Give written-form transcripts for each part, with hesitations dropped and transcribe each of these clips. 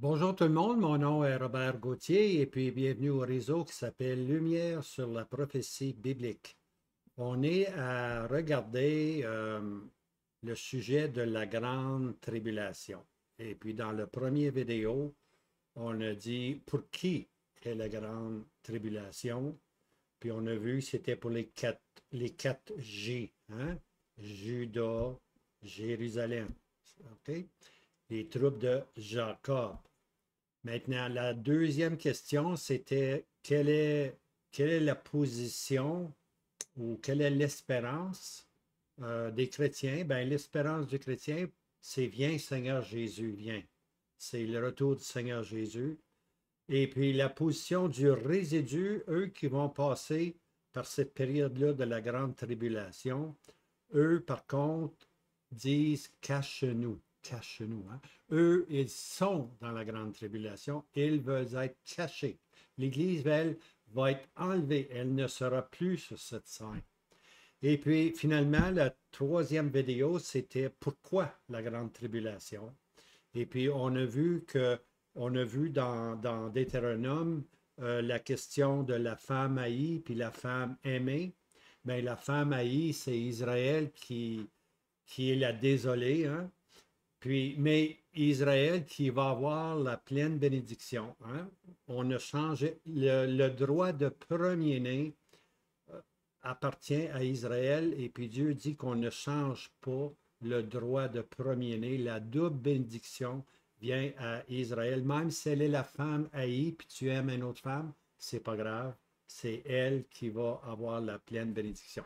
Bonjour tout le monde, mon nom est Robert Gauthier et puis bienvenue au réseau qui s'appelle Lumière sur la prophétie biblique. On est à regarder le sujet de la grande tribulation. Et puis dans le premier vidéo, on a dit pour qui est la grande tribulation. Puis on a vu que c'était pour les quatre J, hein? Judas, Jérusalem, OK? Les troupes de Jacob. Maintenant, la deuxième question, c'était quelle est la position ou quelle est l'espérance des chrétiens? Bien, l'espérance du chrétien, c'est viens Seigneur Jésus, viens. C'est le retour du Seigneur Jésus. Et puis la position du résidu, eux qui vont passer par cette période-là de la grande tribulation, eux, par contre, disent cache-nous, cache-nous. Hein. Eux, ils sont dans la grande tribulation, ils veulent être cachés. L'Église, elle, va être enlevée, elle ne sera plus sur cette scène. Et puis, finalement, la troisième vidéo, c'était pourquoi la grande tribulation. Et puis, on a vu dans Deutéronome la question de la femme haïe puis la femme aimée. Bien, la femme haïe, c'est Israël qui est la désolée, hein? Puis, mais Israël qui va avoir la pleine bénédiction. Hein? On a changé le droit de premier-né appartient à Israël et puis Dieu dit qu'on ne change pas le droit de premier-né. La double bénédiction vient à Israël. Même si elle est la femme haïe puis tu aimes une autre femme, c'est pas grave. C'est elle qui va avoir la pleine bénédiction.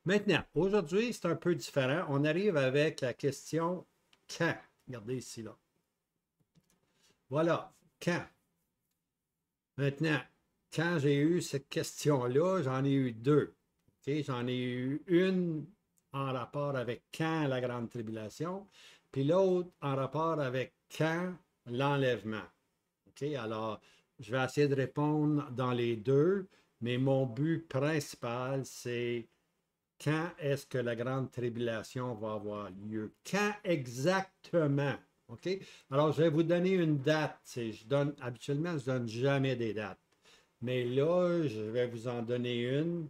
Maintenant, aujourd'hui, c'est un peu différent. On arrive avec la question quand. Regardez ici, là. Voilà, quand. Maintenant, quand j'ai eu cette question-là, j'en ai eu deux. Okay? J'en ai eu une en rapport avec quand la grande tribulation, puis l'autre en rapport avec quand l'enlèvement. Okay? Alors, je vais essayer de répondre dans les deux, mais mon but principal, c'est quand est-ce que la grande tribulation va avoir lieu? Quand exactement? OK? Alors, je vais vous donner une date. Habituellement, je ne donne jamais des dates. Mais là, je vais vous en donner une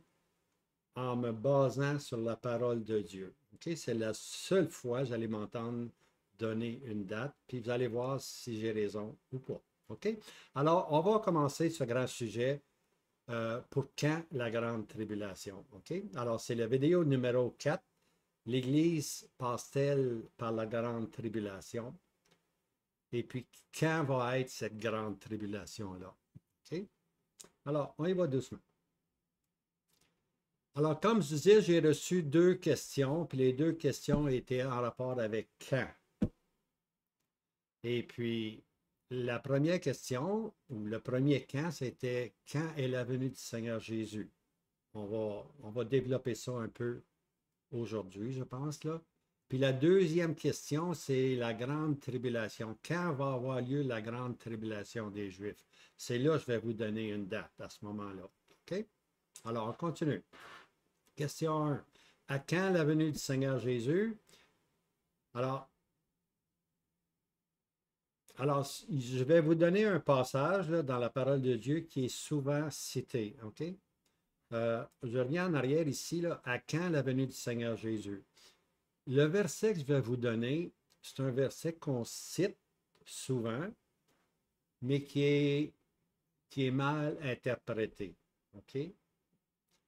en me basant sur la parole de Dieu. OK? C'est la seule fois que vous allez m'entendre donner une date, puis vous allez voir si j'ai raison ou pas. OK? Alors, on va commencer ce grand sujet pour quand la grande tribulation. OK? Alors, c'est la vidéo numéro 4. L'Église passe-t-elle par la grande tribulation? Et puis, quand va être cette grande tribulation-là? OK? Alors, on y va doucement. Alors, comme je disais, j'ai reçu deux questions, puis les deux questions étaient en rapport avec quand. Et puis, la première question, ou le premier quand, c'était quand est la venue du Seigneur Jésus? On va développer ça un peu aujourd'hui, je pense, là. Puis la deuxième question, c'est la grande tribulation. Quand va avoir lieu la grande tribulation des Juifs? C'est là que je vais vous donner une date à ce moment-là. OK? Alors, on continue. Question 1. À quand la venue du Seigneur Jésus? Alors, alors, je vais vous donner un passage là, dans la parole de Dieu qui est souvent cité. OK? Je reviens en arrière ici, là, à quand la venue du Seigneur Jésus? Le verset que je vais vous donner, c'est un verset qu'on cite souvent, mais qui est mal interprété. OK?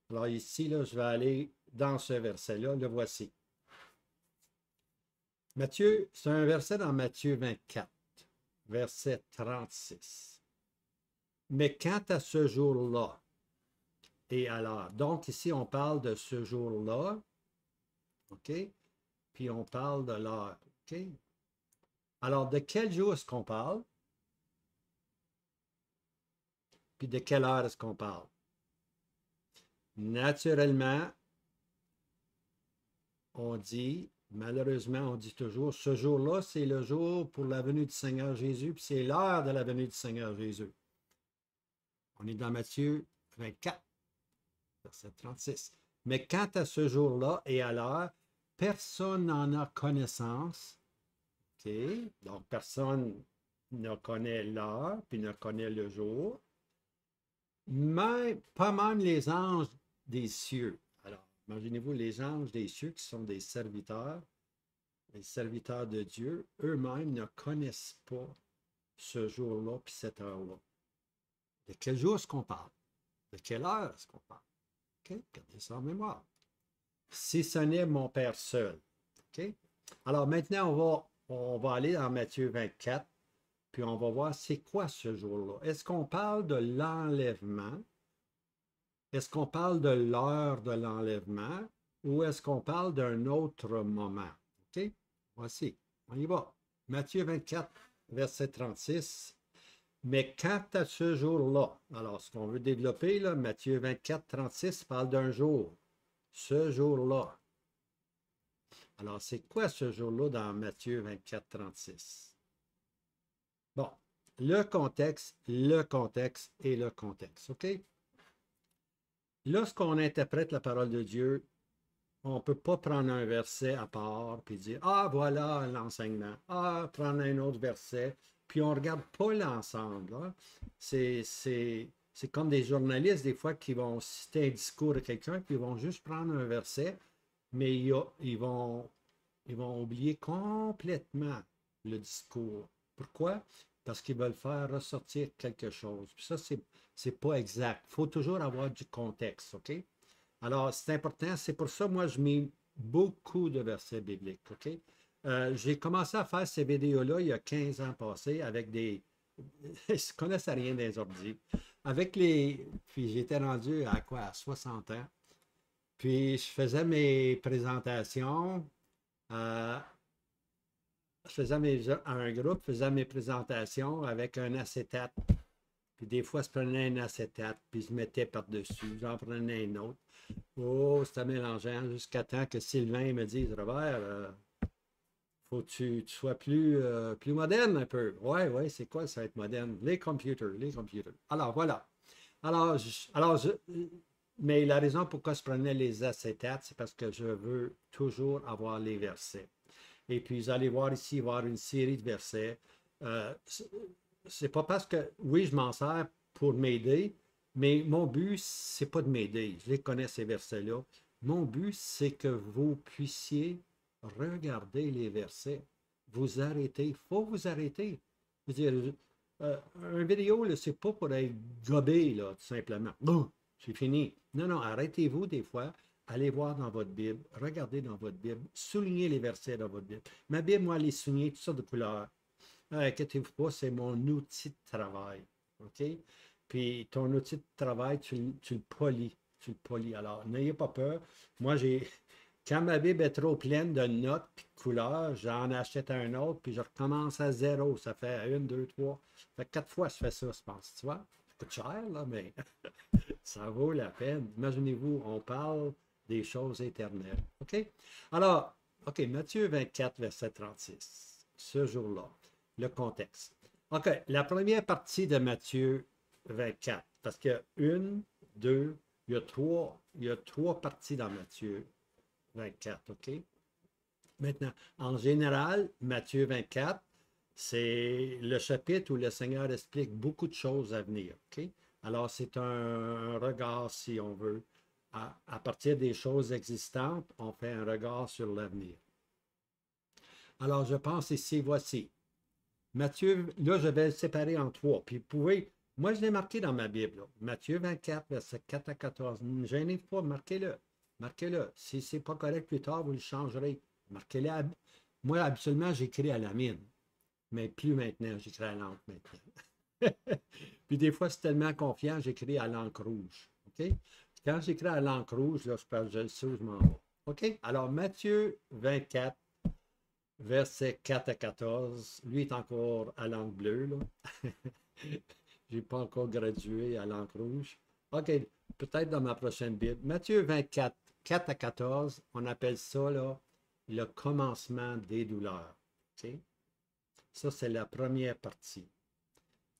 Alors ici, là, je vais aller dans ce verset-là. Le voici. Matthieu, c'est un verset dans Matthieu 24, verset 36. Mais quant à ce jour-là, et alors, donc ici, on parle de ce jour-là, OK? Puis on parle de l'heure, OK? Alors, de quel jour est-ce qu'on parle? Puis de quelle heure est-ce qu'on parle? Naturellement, on dit, malheureusement, on dit toujours, ce jour-là, c'est le jour pour la venue du Seigneur Jésus, puis c'est l'heure de la venue du Seigneur Jésus. On est dans Matthieu 24, verset 36. Mais quant à ce jour-là et à l'heure, personne n'en a connaissance. OK? Donc, personne ne connaît l'heure, puis ne connaît le jour, mais pas même les anges des cieux. Alors, imaginez-vous les anges des cieux qui sont des serviteurs, les serviteurs de Dieu, eux-mêmes ne connaissent pas ce jour-là puis cette heure-là. De quel jour est-ce qu'on parle? De quelle heure est-ce qu'on parle? OK? Gardez ça en mémoire. Si ce n'est mon Père seul. OK? Alors maintenant, on va aller dans Matthieu 24, puis on va voir c'est quoi ce jour-là. Est-ce qu'on parle de l'enlèvement? Est-ce qu'on parle de l'heure de l'enlèvement? Ou est-ce qu'on parle d'un autre moment? OK? Voici, on y va. Matthieu 24, verset 36. Mais quant à ce jour-là, alors ce qu'on veut développer, là, Matthieu 24, 36 parle d'un jour. Ce jour-là. Alors, c'est quoi ce jour-là dans Matthieu 24, 36? Bon, le contexte et le contexte, OK? Lorsqu'on interprète la parole de Dieu, on ne peut pas prendre un verset à part puis dire, ah, voilà l'enseignement. Ah, prendre un autre verset. Puis on ne regarde pas l'ensemble. Hein. C'est comme des journalistes, des fois, qui vont citer un discours de quelqu'un, puis ils vont juste prendre un verset, mais ils vont oublier complètement le discours. Pourquoi? Parce qu'ils veulent faire ressortir quelque chose. Puis ça, c'est pas exact. Il faut toujours avoir du contexte, OK? Alors, c'est important. C'est pour ça, moi, je mets beaucoup de versets bibliques, OK? J'ai commencé à faire ces vidéos-là il y a 15 ans passés avec des... Je ne connaissais rien des ordi. Avec les... Puis j'étais rendu à quoi? À 60 ans. Puis je faisais mes présentations. Je faisais un groupe faisait mes présentations avec un acétate. Puis des fois, je prenais un acétate, puis je mettais par-dessus. J'en prenais un autre. Oh, c'était mélangeant jusqu'à temps que Sylvain me dise, Robert, faut que tu sois plus moderne un peu. Ouais, ouais, c'est quoi ça être moderne? Les computers, les computers. Alors, voilà. Alors, mais la raison pourquoi je prenais les acétates, c'est parce que je veux toujours avoir les versets. Et puis, vous allez voir ici, voir une série de versets. Euh, c'est pas parce que, oui, je m'en sers pour m'aider, mais mon but, c'est pas de m'aider. Je les connais, ces versets-là. Mon but, c'est que vous puissiez regarder les versets. Vous arrêtez. Il faut vous arrêter. Je veux dire, une vidéo, c'est pas pour être gobé, là, tout simplement. Bon, c'est fini. Non, non, arrêtez-vous des fois. Allez voir dans votre Bible, regardez dans votre Bible, soulignez les versets dans votre Bible. Ma Bible, moi, elle est soulignée, toutes sortes de couleurs. Inquiétez-vous pas, c'est mon outil de travail. OK? Puis ton outil de travail, tu le polis. Tu le polis. Alors, n'ayez pas peur. Moi, quand ma Bible est trop pleine de notes et de couleurs, j'en achète un autre, puis je recommence à zéro. Ça fait une, deux, trois. Ça fait 4 fois que je fais ça, je pense. Tu vois? Ça coûte cher, là, mais ça vaut la peine. Imaginez-vous, on parle des choses éternelles. OK? Alors, OK, Matthieu 24, verset 36. Ce jour-là, le contexte. OK, la première partie de Matthieu 24, parce qu'il y a une, deux, il y a trois parties dans Matthieu 24, OK? Maintenant, en général, Matthieu 24, c'est le chapitre où le Seigneur explique beaucoup de choses à venir, OK? Alors, c'est un regard, si on veut. À partir des choses existantes, on fait un regard sur l'avenir. Alors, je pense ici, voici. Matthieu, là, je vais le séparer en trois. Puis, vous pouvez, moi, je l'ai marqué dans ma Bible. Là. Matthieu 24, verset 4 à 14. Ne gênez pas, marquez-le. Marquez-le. Si ce n'est pas correct plus tard, vous le changerez. Marquez-le. Moi, habituellement, j'écris à la mine. Mais plus maintenant, j'écris à l'encre maintenant. Puis des fois, c'est tellement confiant, j'écris à l'encre rouge. OK? Quand j'écris à l'encre rouge, là, je le sais où je m'en vais. OK? Alors, Matthieu 24, versets 4 à 14. Lui est encore à l'encre bleue. Là. Je n'ai pas encore gradué à l'encre rouge. OK, peut-être dans ma prochaine Bible. Matthieu 24, 4 à 14, on appelle ça là, le commencement des douleurs. OK? Ça, c'est la première partie.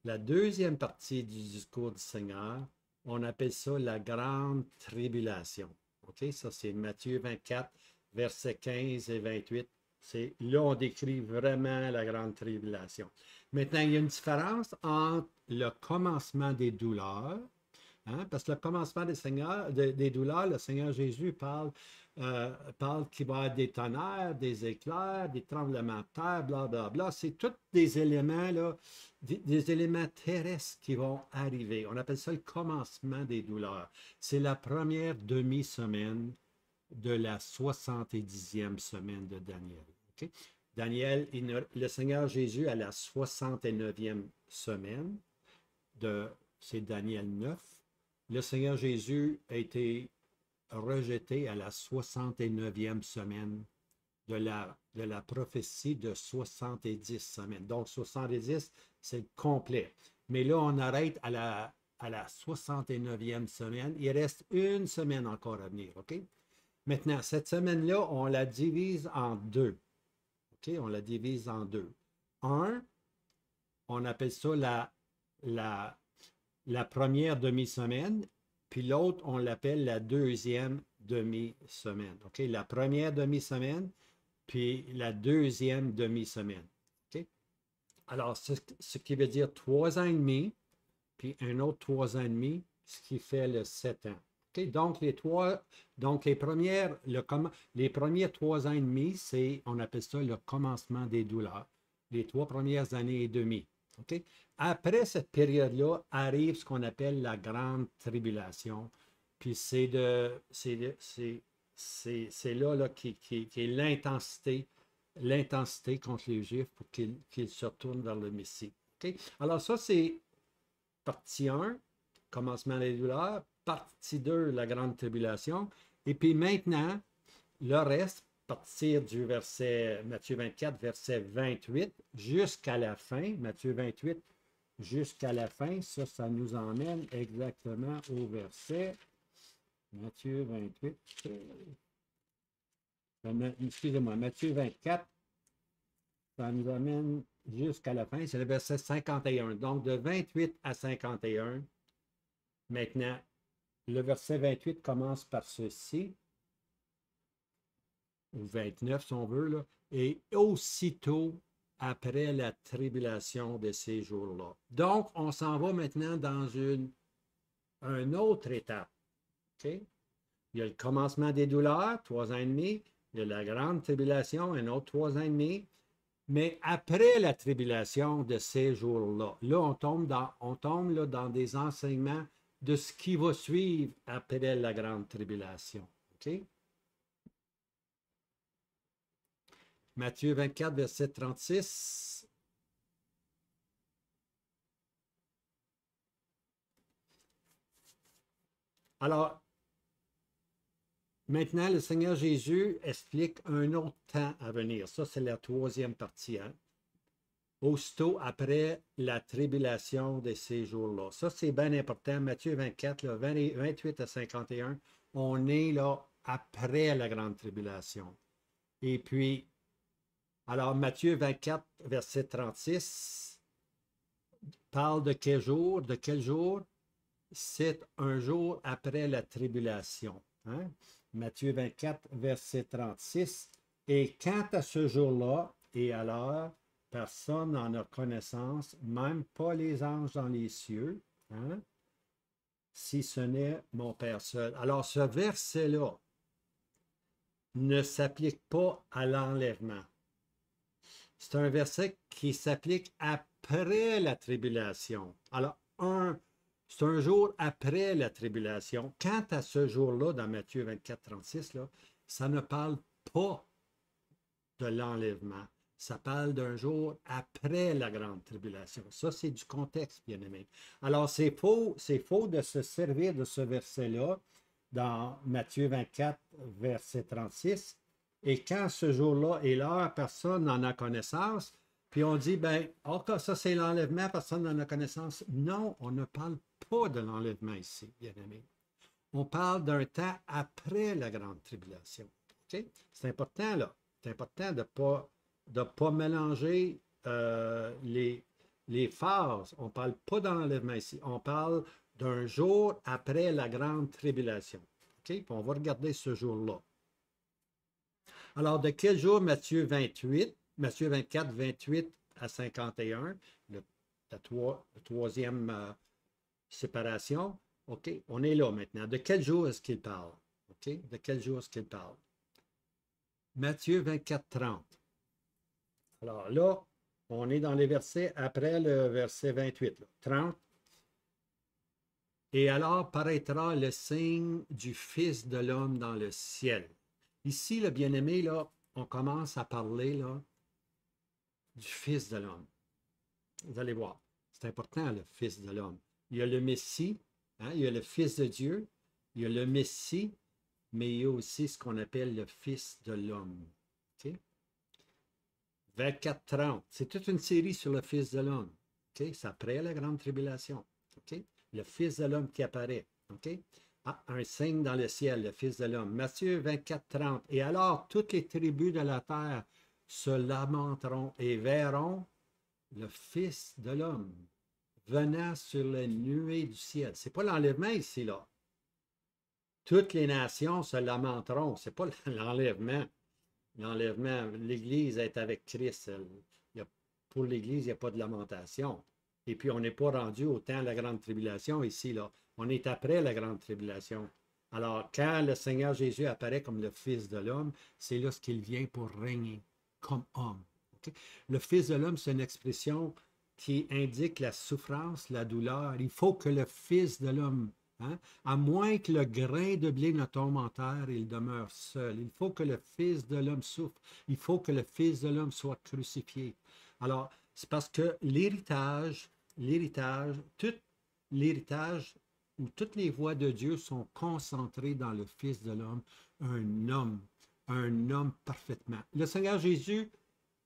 La deuxième partie du discours du Seigneur, on appelle ça la grande tribulation. OK? Ça, c'est Matthieu 24, versets 15 et 28. Là, on décrit vraiment la grande tribulation. Maintenant, il y a une différence entre le commencement des douleurs, hein, parce que le commencement des douleurs, le Seigneur Jésus parle qu'il va y avoir des tonnerres, des éclairs, des tremblements de terre, blablabla. C'est tous des éléments, là, des éléments terrestres qui vont arriver. On appelle ça le commencement des douleurs. C'est la première demi-semaine de la 70e semaine de Daniel. Okay? Daniel, le Seigneur Jésus à la 69e semaine, c'est Daniel 9. Le Seigneur Jésus a été rejeté à la 69e semaine de la prophétie de 70 semaines. Donc, 70, c'est le complet. Mais là, on arrête à la 69e semaine. Il reste une semaine encore à venir, OK? Maintenant, cette semaine-là, on la divise en deux. OK? On la divise en deux. Un, on appelle ça la première demi-semaine, puis l'autre, on l'appelle la deuxième demi-semaine. OK? La première demi-semaine, puis la deuxième demi-semaine. OK? Alors, ce qui veut dire 3 ans et demi, puis un autre 3 ans et demi, ce qui fait le 7 ans. Okay? Donc, les premiers 3 ans et demi, on appelle ça le commencement des douleurs. Les 3 premières années et demie. Okay? Après cette période-là, arrive ce qu'on appelle la grande tribulation. Puis c'est là qui est l'intensité contre les Juifs pour qu'ils se retournent vers le Messie. Okay? Alors ça, c'est partie 1, commencement des douleurs. Partie 2, la grande tribulation. Et puis maintenant, le reste, partir du verset Matthieu 24, verset 28, jusqu'à la fin, Matthieu 28, jusqu'à la fin, ça nous emmène exactement au verset Matthieu 28, excusez-moi, Matthieu 24, ça nous amène jusqu'à la fin, c'est le verset 51. Donc, de 28 à 51, maintenant, le verset 28 commence par ceci, ou 29 si on veut, là, et aussitôt après la tribulation de ces jours-là. Donc, on s'en va maintenant dans une autre étape. Okay? Il y a le commencement des douleurs, 3 ans et demi. Il y a la grande tribulation, un autre 3 ans et demi. Mais après la tribulation de ces jours-là, là, on tombe là, dans des enseignements de ce qui va suivre après la grande tribulation. OK? Matthieu 24, verset 36. Alors, maintenant, le Seigneur Jésus explique un autre temps à venir. Ça, c'est la 3e partie. Hein? Aussitôt après la tribulation de ces jours-là. Ça, c'est bien important. Matthieu 24, là, 28 à 51, on est là après la grande tribulation. Et puis, alors Matthieu 24, verset 36, parle de quel jour? De quel jour? C'est un jour après la tribulation. Hein? Matthieu 24, verset 36. Et quant à ce jour-là et à l'heure, personne n'en a connaissance, même pas les anges dans les cieux, hein? Si ce n'est mon Père seul. Alors, ce verset-là ne s'applique pas à l'enlèvement. C'est un verset qui s'applique après la tribulation. Alors, c'est un jour après la tribulation. Quant à ce jour-là, dans Matthieu 24, 36, là, ça ne parle pas de l'enlèvement. Ça parle d'un jour après la grande tribulation. Ça, c'est du contexte, bien aimé. Alors, c'est faux de se servir de ce verset-là dans Matthieu 24, verset 36. Et quand ce jour-là est l'heure, personne n'en a connaissance. Puis on dit, ben, ok, ça c'est l'enlèvement, personne n'en a connaissance. Non, on ne parle pas de l'enlèvement ici, bien aimé. On parle d'un temps après la grande tribulation. Okay? C'est important, là. C'est important de ne pas mélanger les phases. On ne parle pas d'enlèvement ici. On parle d'un jour après la grande tribulation. Okay? Puis on va regarder ce jour-là. Alors, de quel jour Matthieu 28, Matthieu 24, 28 à 51, la troisième séparation? OK, on est là maintenant. De quel jour est-ce qu'il parle? OK, de quel jour est-ce qu'il parle? Matthieu 24, 30. Alors là, on est dans les versets après le verset 28, là. 30. Et alors paraîtra le signe du Fils de l'homme dans le ciel. Ici, le bien-aimé, là, on commence à parler là, du Fils de l'homme. Vous allez voir, c'est important, le Fils de l'homme. Il y a le Messie, hein, il y a le Fils de Dieu, il y a le Messie, mais il y a aussi ce qu'on appelle le Fils de l'homme. Okay? 24-30, c'est toute une série sur le Fils de l'homme. Okay? C'est après la grande tribulation. Okay? Le Fils de l'homme qui apparaît. Okay? Ah, un signe dans le ciel, le Fils de l'homme. Matthieu 24-30. Et alors, toutes les tribus de la terre se lamenteront et verront le Fils de l'homme venant sur les nuées du ciel. Ce n'est pas l'enlèvement ici, là. Toutes les nations se lamenteront. Ce n'est pas l'enlèvement. L'enlèvement, l'Église est avec Christ. Pour l'Église, il n'y a pas de lamentation. Et puis, on n'est pas rendu au temps de la grande tribulation ici, là. On est après la grande tribulation. Alors, quand le Seigneur Jésus apparaît comme le Fils de l'homme, c'est là ce qu'il vient pour régner comme homme. Okay? Le Fils de l'homme, c'est une expression qui indique la souffrance, la douleur. Il faut que le Fils de l'homme, hein, à moins que le grain de blé ne tombe en terre, il demeure seul. Il faut que le Fils de l'homme souffre. Il faut que le Fils de l'homme soit crucifié. Alors, c'est parce que tout l'héritage où toutes les voies de Dieu sont concentrées dans le Fils de l'homme, un homme parfaitement. Le Seigneur Jésus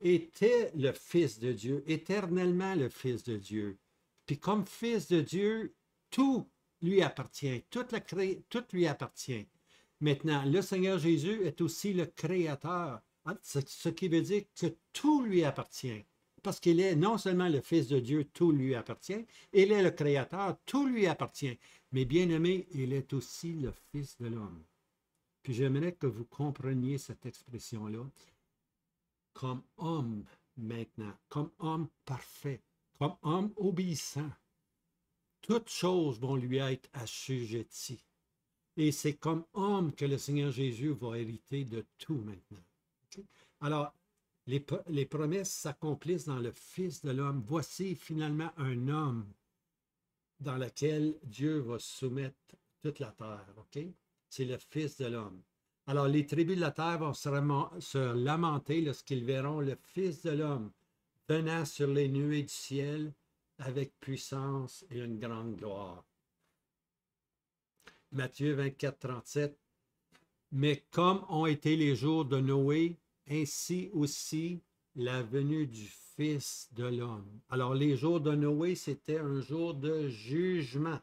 était le Fils de Dieu, éternellement le Fils de Dieu. Puis comme Fils de Dieu, tout lui appartient, tout lui appartient. Maintenant, le Seigneur Jésus est aussi le Créateur, ce qui veut dire que tout lui appartient. Parce qu'il est non seulement le Fils de Dieu, tout lui appartient, il est le Créateur, tout lui appartient. Mais bien aimé, il est aussi le Fils de l'homme. Puis j'aimerais que vous compreniez cette expression-là comme homme maintenant, comme homme parfait, comme homme obéissant. Toutes choses vont lui être assujetties. Et c'est comme homme que le Seigneur Jésus va hériter de tout maintenant. Okay? Alors, les promesses s'accomplissent dans le Fils de l'homme. Voici finalement un homme dans lequel Dieu va soumettre toute la terre. Okay? C'est le Fils de l'homme. Alors, les tribus de la terre vont se lamenter lorsqu'ils verront le Fils de l'homme venant sur les nuées du ciel avec puissance et une grande gloire. Matthieu 24, 37. Mais comme ont été les jours de Noé, ainsi aussi la venue du Fils de l'homme. Alors, les jours de Noé, c'était un jour de jugement.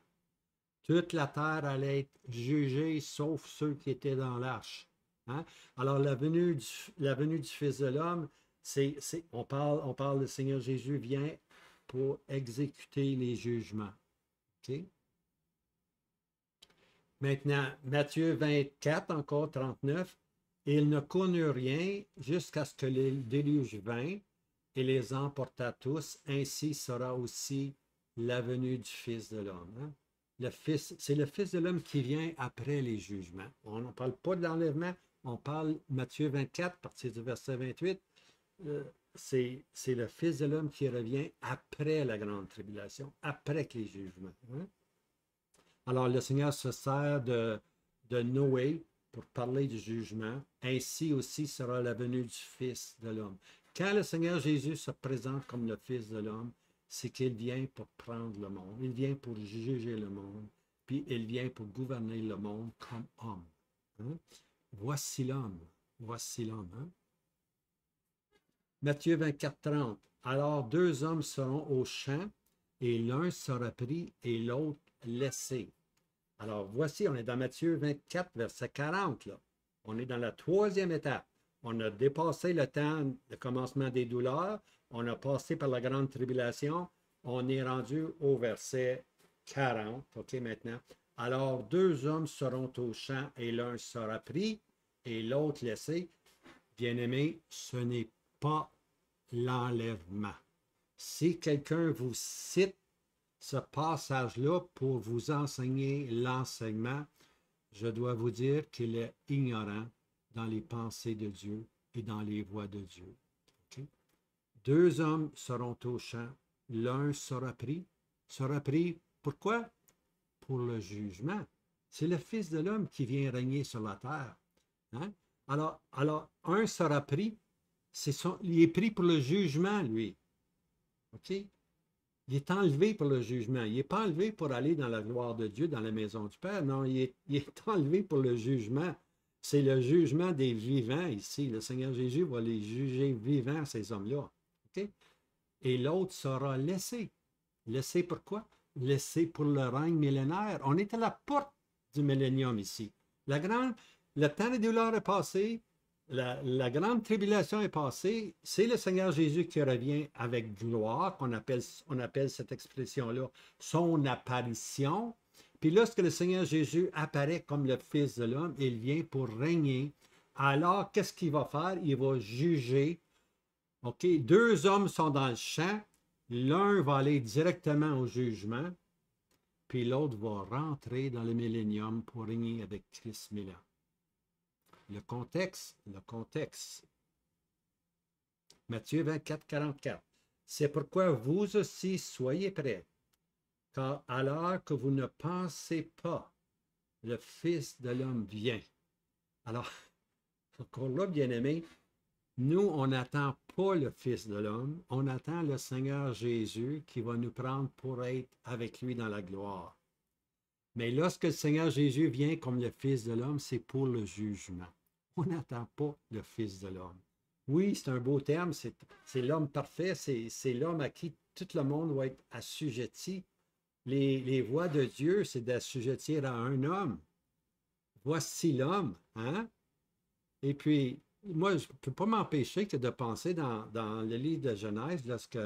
Toute la terre allait être jugée, sauf ceux qui étaient dans l'arche. Hein? Alors, la venue du Fils de l'homme, on parle, le Seigneur Jésus vient pour exécuter les jugements. OK? Maintenant, Matthieu 24, encore 39. Ils ne connurent rien jusqu'à ce que le déluge vint et les emporta tous. Ainsi sera aussi la venue du Fils de l'homme. Hein? C'est le Fils de l'homme qui vient après les jugements. On ne parle pas de l'enlèvement, on parle Matthieu 24, à partir du verset 28. C'est le Fils de l'homme qui revient après la grande tribulation, après que les jugements. Hein? Alors, le Seigneur se sert de Noé pour parler du jugement. Ainsi aussi sera la venue du Fils de l'homme. Quand le Seigneur Jésus se présente comme le Fils de l'homme, c'est qu'il vient pour prendre le monde. Il vient pour juger le monde. Puis il vient pour gouverner le monde comme homme. Hein? Voici l'homme. Voici l'homme. Hein? Matthieu 24, 30. Alors 2 hommes seront au champ, et l'un sera pris et l'autre laissé. Alors voici, on est dans Matthieu 24, verset 40. Là. On est dans la 3e étape. On a dépassé le temps de commencement des douleurs. On a passé par la grande tribulation. On est rendu au verset 40. OK, maintenant. Alors 2 hommes seront au champ et l'un sera pris et l'autre laissé. Bien-aimé, ce n'est pas l'enlèvement. Si quelqu'un vous cite ce passage-là pour vous enseigner l'enseignement, je dois vous dire qu'il est ignorant dans les pensées de Dieu et dans les voies de Dieu. Okay? Deux hommes seront au champ, l'un sera pris. Sera pris pourquoi? Pour le jugement. C'est le Fils de l'homme qui vient régner sur la terre. Hein? Alors, un sera pris, il est pris pour le jugement, lui. OK? Il est enlevé pour le jugement. Il n'est pas enlevé pour aller dans la gloire de Dieu, dans la maison du Père. Non, il est enlevé pour le jugement. C'est le jugement des vivants ici. Le Seigneur Jésus va les juger vivants, ces hommes-là. OK? Et l'autre sera laissé. Laissé pourquoi? Laissé pour le règne millénaire. On est à la porte du millénium ici. Le temps des douleurs est passé. La grande tribulation est passée. C'est le Seigneur Jésus qui revient avec gloire, on appelle cette expression-là son apparition. Puis lorsque le Seigneur Jésus apparaît comme le Fils de l'homme, il vient pour régner. Alors, qu'est-ce qu'il va faire? Il va juger. OK? Deux hommes sont dans le champ. L'un va aller directement au jugement, puis l'autre va rentrer dans le millénium pour régner avec Christ 1000 ans. Le contexte. Matthieu 24, 44. C'est pourquoi vous aussi soyez prêts, car à l'heure que vous ne pensez pas, le Fils de l'homme vient. Alors, encore là, bien-aimés, nous, on n'attend pas le Fils de l'homme, on attend le Seigneur Jésus qui va nous prendre pour être avec lui dans la gloire. Mais lorsque le Seigneur Jésus vient comme le Fils de l'homme, c'est pour le jugement. On n'attend pas le Fils de l'homme. Oui, c'est un beau terme, c'est l'homme parfait, c'est l'homme à qui tout le monde va être assujetti. Les voies de Dieu, c'est d'assujettir à un homme. Voici l'homme, hein? Et puis, moi, je ne peux pas m'empêcher que de penser dans le livre de Genèse, lorsque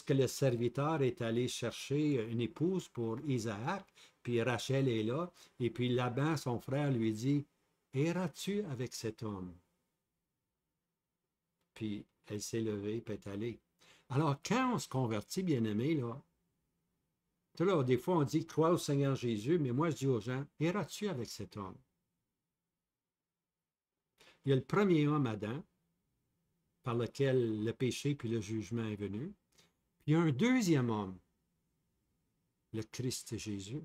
le serviteur est allé chercher une épouse pour Isaac, puis Rachel est là, et puis Laban, son frère, lui dit, « Iras-tu avec cet homme? » Puis elle s'est levée, puis est allée. Alors, quand on se convertit, bien-aimé, là, des fois, on dit, « Crois au Seigneur Jésus », mais moi, je dis aux gens, « Iras-tu avec cet homme? » Il y a le premier homme, Adam, par lequel le péché puis le jugement est venu. Puis il y a un deuxième homme, le Christ Jésus,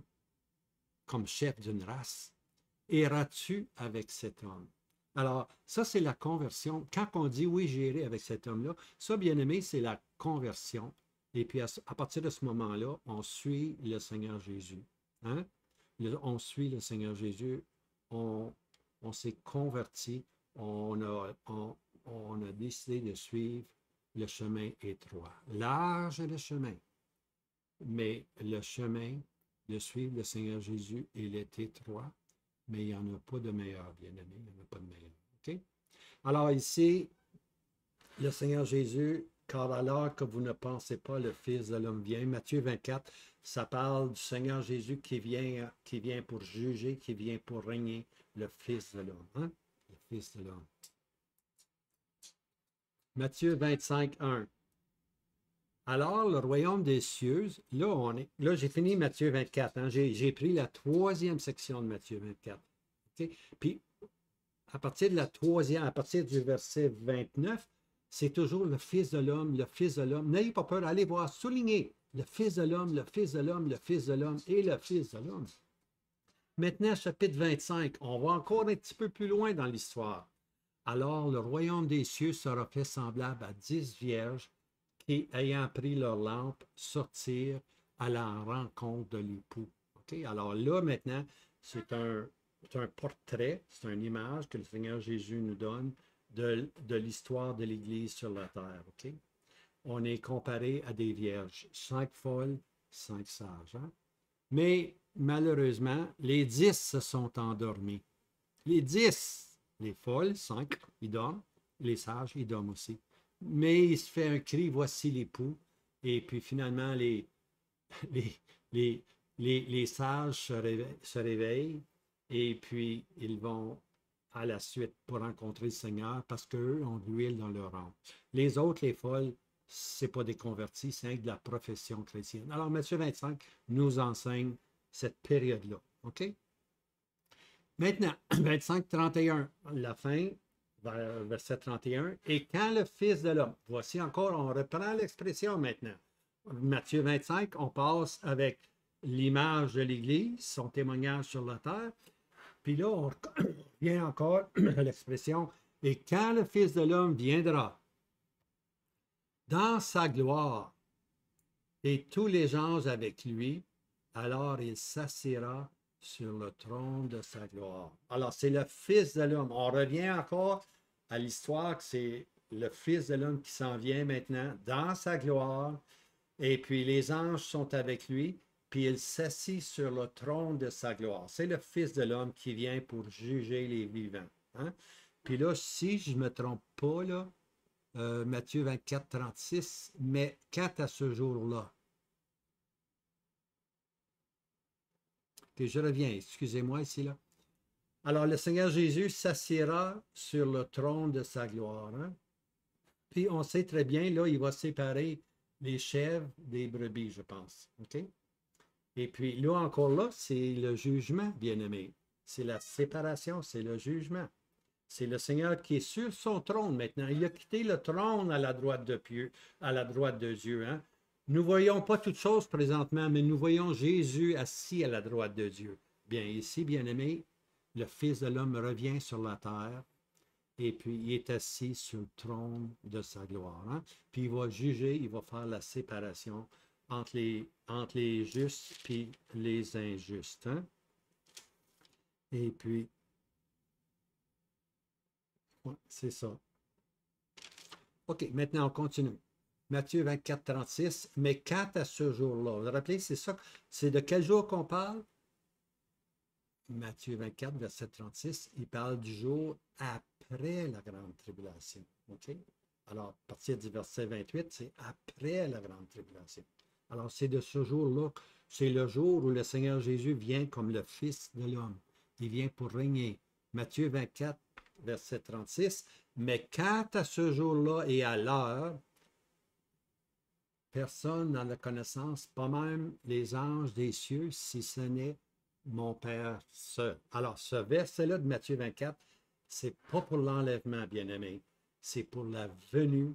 comme chef d'une race. Iras-tu avec cet homme? Alors, ça, c'est la conversion. Quand on dit oui, j'irai avec cet homme-là, ça, bien aimé, c'est la conversion. Et puis, à partir de ce moment-là, on suit le Seigneur Jésus. Hein? On suit le Seigneur Jésus. On s'est converti. On a décidé de suivre le chemin étroit. Large est le chemin. Mais le chemin de suivre le Seigneur Jésus, il est étroit. Mais il n'y en a pas de meilleur, bien-aimé. Il n'y en a pas de meilleur. OK? Alors ici, le Seigneur Jésus, car alors que vous ne pensez pas, le Fils de l'homme vient. Matthieu 24, ça parle du Seigneur Jésus qui vient pour juger, qui vient pour régner, le Fils de l'homme. Hein? Le Fils de l'homme. Matthieu 25, 1. Alors, le royaume des cieux, là, j'ai fini Matthieu 24. Hein, j'ai pris la troisième section de Matthieu 24. Okay? Puis, à partir de la troisième, à partir du verset 29, c'est toujours le Fils de l'homme, le Fils de l'homme. N'ayez pas peur, allez voir, souligner le Fils de l'homme, le Fils de l'homme, le Fils de l'homme et le Fils de l'homme. Maintenant, chapitre 25, on va encore un petit peu plus loin dans l'histoire. Alors, le royaume des cieux sera fait semblable à 10 vierges qui, ayant pris leur lampe, sortirent à la rencontre de l'époux. Okay? Alors là, maintenant, c'est un portrait, c'est une image que le Seigneur Jésus nous donne de l'histoire de l'Église sur la terre. Okay? On est comparé à des vierges, 5 folles, 5 sages. Hein? Mais malheureusement, les 10 se sont endormis. Les 10, les folles, 5, ils dorment. Les sages, ils dorment aussi. Mais il se fait un cri, voici l'époux. Et puis finalement, les sages se réveillent et puis ils vont à la suite pour rencontrer le Seigneur parce qu'eux ont de l'huile dans leur âme. Les autres, les folles, ce n'est pas des convertis, c'est de la profession chrétienne. Alors, Matthieu 25 nous enseigne cette période-là. OK? Maintenant, 25-31, la fin, verset 31. Et quand le Fils de l'homme, voici encore, on reprend l'expression maintenant. Matthieu 25, on passe avec l'image de l'Église, son témoignage sur la terre. Puis là, on vient encore à l'expression, et quand le Fils de l'homme viendra dans sa gloire et tous les anges avec lui, alors il s'assiera sur le trône de sa gloire. Alors, c'est le Fils de l'homme. On revient encore à l'histoire que c'est le Fils de l'homme qui s'en vient maintenant dans sa gloire, et puis les anges sont avec lui, puis il s'assit sur le trône de sa gloire. C'est le Fils de l'homme qui vient pour juger les vivants. Hein? Puis là, si je ne me trompe pas, là, Matthieu 24, 36, mais quant à ce jour-là, que je reviens, excusez-moi ici, là. Alors, le Seigneur Jésus s'assiera sur le trône de sa gloire. Hein? Puis, on sait très bien, là, il va séparer les chèvres des brebis, je pense. OK? Et puis, là, encore là, c'est le jugement, bien-aimé. C'est la séparation, c'est le jugement. C'est le Seigneur qui est sur son trône maintenant. Il a quitté le trône à la droite de Dieu, Hein? Nous ne voyons pas toutes choses présentement, mais nous voyons Jésus assis à la droite de Dieu. Bien, ici, bien-aimé, le Fils de l'homme revient sur la terre et puis il est assis sur le trône de sa gloire. Hein? Puis il va juger, il va faire la séparation entre les justes et les injustes. Hein? Et puis, ouais, c'est ça. OK, maintenant on continue. Matthieu 24, 36. Mais quant à ce jour-là, vous vous rappelez, c'est ça, c'est de quel jour qu'on parle? Matthieu 24, verset 36, il parle du jour après la grande tribulation. OK? Alors, à partir du verset 28, c'est après la grande tribulation. Alors, c'est de ce jour-là, c'est le jour où le Seigneur Jésus vient comme le Fils de l'homme. Il vient pour régner. Matthieu 24, verset 36. Mais quant à ce jour-là et à l'heure, personne n'a la connaissance, pas même les anges des cieux, si ce n'est mon Père seul. Alors, ce verset-là de Matthieu 24, c'est pas pour l'enlèvement, bien-aimé, c'est pour la venue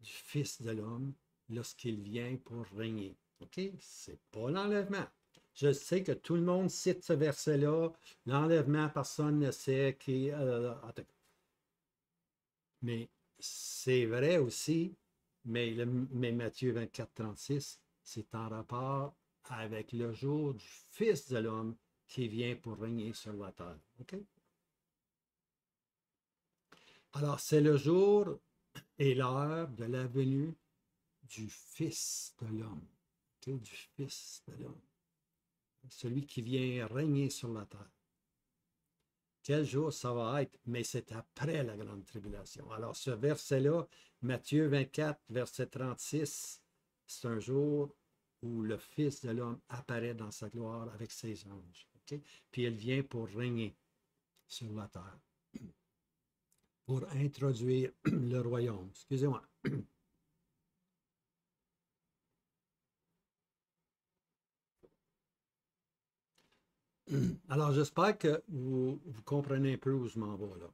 du Fils de l'homme lorsqu'il vient pour régner. OK? C'est pas l'enlèvement. Je sais que tout le monde cite ce verset-là. L'enlèvement, personne ne sait qui. Mais c'est vrai aussi, mais Matthieu 24, 36, c'est en rapport avec le jour du Fils de l'homme qui vient pour régner sur la terre. OK? Alors, c'est le jour et l'heure de la venue du Fils de l'homme. OK? Du Fils de l'homme. Celui qui vient régner sur la terre. Quel jour ça va être? Mais c'est après la grande tribulation. Alors, ce verset-là, Matthieu 24, verset 36, c'est un jour où le Fils de l'homme apparaît dans sa gloire avec ses anges. Okay? Puis il vient pour régner sur la terre, pour introduire le royaume. Excusez-moi. Alors, j'espère que vous comprenez un peu où je m'en vais là.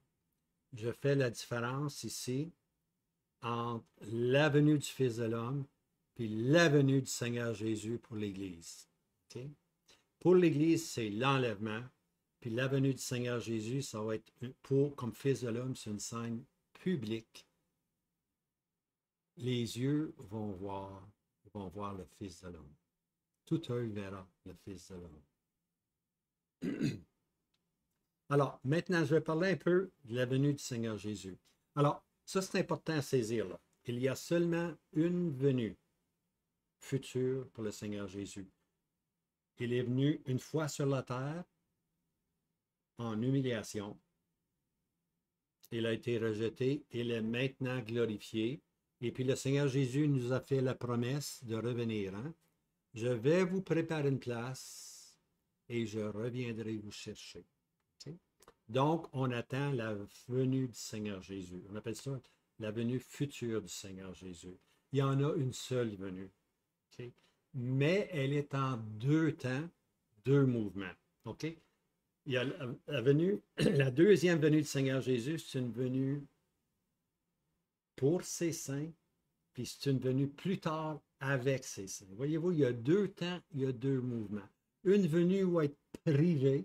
Je fais la différence ici entre la venue du Fils de l'homme puis la venue du Seigneur Jésus pour l'Église. Okay? Pour l'Église, c'est l'enlèvement. Puis la venue du Seigneur Jésus, ça va être comme Fils de l'homme, c'est une scène publique. Les yeux vont voir le Fils de l'homme. Tout œil verra le Fils de l'homme. Alors, maintenant, je vais parler un peu de la venue du Seigneur Jésus. Alors, ça, c'est important à saisir là. Il y a seulement une venue future pour le Seigneur Jésus. Il est venu une fois sur la terre en humiliation. Il a été rejeté. Il est maintenant glorifié. Et puis le Seigneur Jésus nous a fait la promesse de revenir. Hein? Je vais vous préparer une place et je reviendrai vous chercher. Okay? Donc, on attend la venue du Seigneur Jésus. On appelle ça la venue future du Seigneur Jésus. Il y en a une seule venue. OK? Mais elle est en deux temps, deux mouvements. OK? Il y a la venue, la deuxième venue du Seigneur Jésus, c'est une venue pour ses saints, puis c'est une venue plus tard avec ses saints. Voyez-vous, il y a deux temps, il y a deux mouvements. Une venue va être privée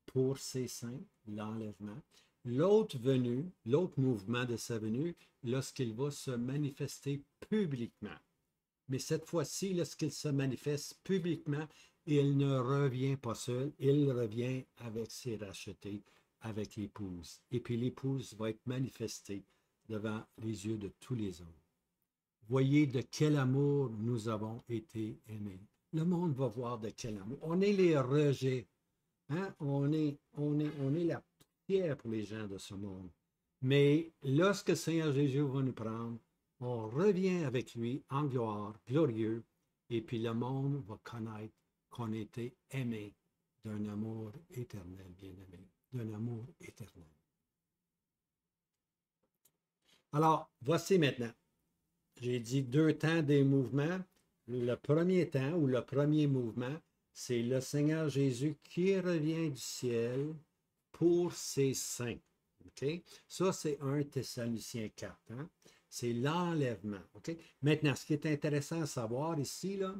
pour ses saints, l'enlèvement. L'autre venue, l'autre mouvement de sa venue, lorsqu'il va se manifester publiquement. Mais cette fois-ci, lorsqu'il se manifeste publiquement, il ne revient pas seul, il revient avec ses rachetés, avec l'épouse. Et puis l'épouse va être manifestée devant les yeux de tous les hommes. Voyez de quel amour nous avons été aimés. Le monde va voir de quel amour. On est les rejets. Hein? On est la pierre pour les gens de ce monde. Mais lorsque le Seigneur Jésus va nous prendre, on revient avec lui en gloire, glorieux, et puis le monde va connaître qu'on était aimé d'un amour éternel, bien-aimé, d'un amour éternel. Alors, voici maintenant. J'ai dit deux temps des mouvements. Le premier temps ou le premier mouvement, c'est le Seigneur Jésus qui revient du ciel pour ses saints. OK? Ça, c'est 1 Thessaloniciens 4. Hein? C'est l'enlèvement. OK? Maintenant, ce qui est intéressant à savoir ici, là,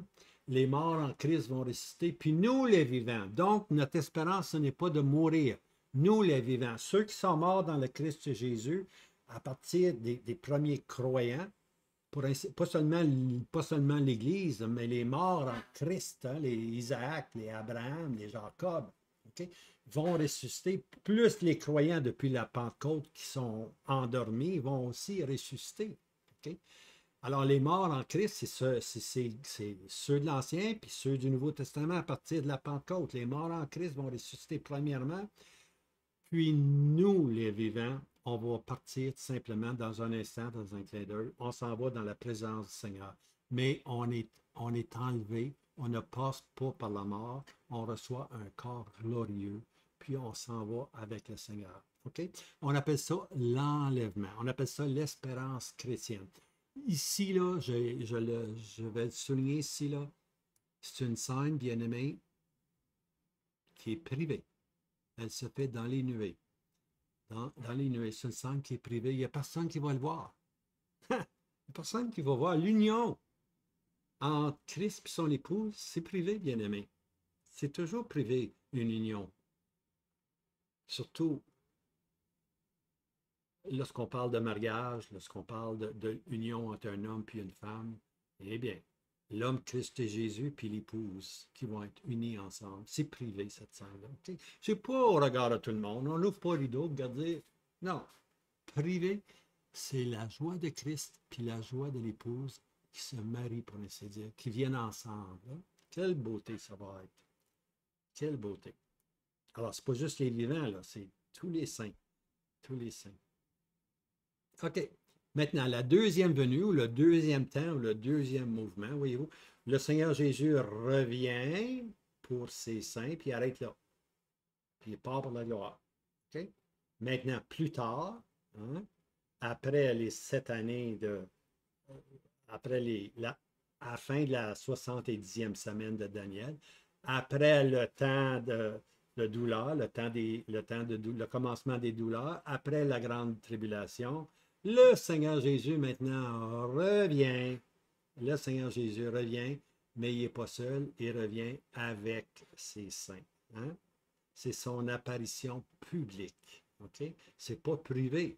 les morts en Christ vont ressusciter, puis nous, les vivants. Donc, notre espérance, ce n'est pas de mourir. Nous, les vivants, ceux qui sont morts dans le Christ Jésus, à partir des premiers croyants, pas seulement l'Église, mais les morts en Christ, hein, les Isaac, les Abraham, les Jacob, okay, vont ressusciter, plus les croyants depuis la Pentecôte qui sont endormis vont aussi ressusciter. Okay? Alors, les morts en Christ, c'est ceux de l'Ancien puis ceux du Nouveau Testament à partir de la Pentecôte. Les morts en Christ vont ressusciter premièrement, puis nous, les vivants, on va partir tout simplement dans un instant, dans un clin d'œil. On s'en va dans la présence du Seigneur. Mais on est enlevé, on ne passe pas par la mort, on reçoit un corps glorieux, puis on s'en va avec le Seigneur. OK? On appelle ça l'enlèvement. On appelle ça l'espérance chrétienne. Ici, là, je vais le souligner ici, là, c'est une scène, bien-aimée, qui est privée. Elle se fait dans les nuées. Dans les nuées, c'est une scène qui est privée. Il n'y a personne qui va le voir. Il n'y a personne qui va voir l'union entre Christ et son épouse. C'est privé, bien-aimé. C'est toujours privé, une union. Surtout lorsqu'on parle de mariage, lorsqu'on parle de union entre un homme et une femme. Eh bien, l'homme Christ et Jésus puis l'épouse qui vont être unis ensemble. C'est privé, cette scène-là. Okay? C'est pas au regard de tout le monde. On n'ouvre pas le rideau, regardez. Non. Privé, c'est la joie de Christ puis la joie de l'épouse qui se marient, pour ainsi dire, qui viennent ensemble. Hein? Quelle beauté ça va être. Quelle beauté. Alors, c'est pas juste les vivants, là, c'est tous les saints. Tous les saints. OK. Maintenant, la deuxième venue, ou le deuxième temps, ou le deuxième mouvement, voyez-vous, le Seigneur Jésus revient pour ses saints, puis il arrête là. Puis il part pour la gloire. OK? Maintenant, plus tard, hein, après les 7 années après à la fin de la 70e semaine de Daniel, après le temps de douleur, le commencement des douleurs, après la grande tribulation, le Seigneur Jésus maintenant revient. Le Seigneur Jésus revient, mais il n'est pas seul, il revient avec ses saints. Hein? C'est son apparition publique. OK? C'est pas privé,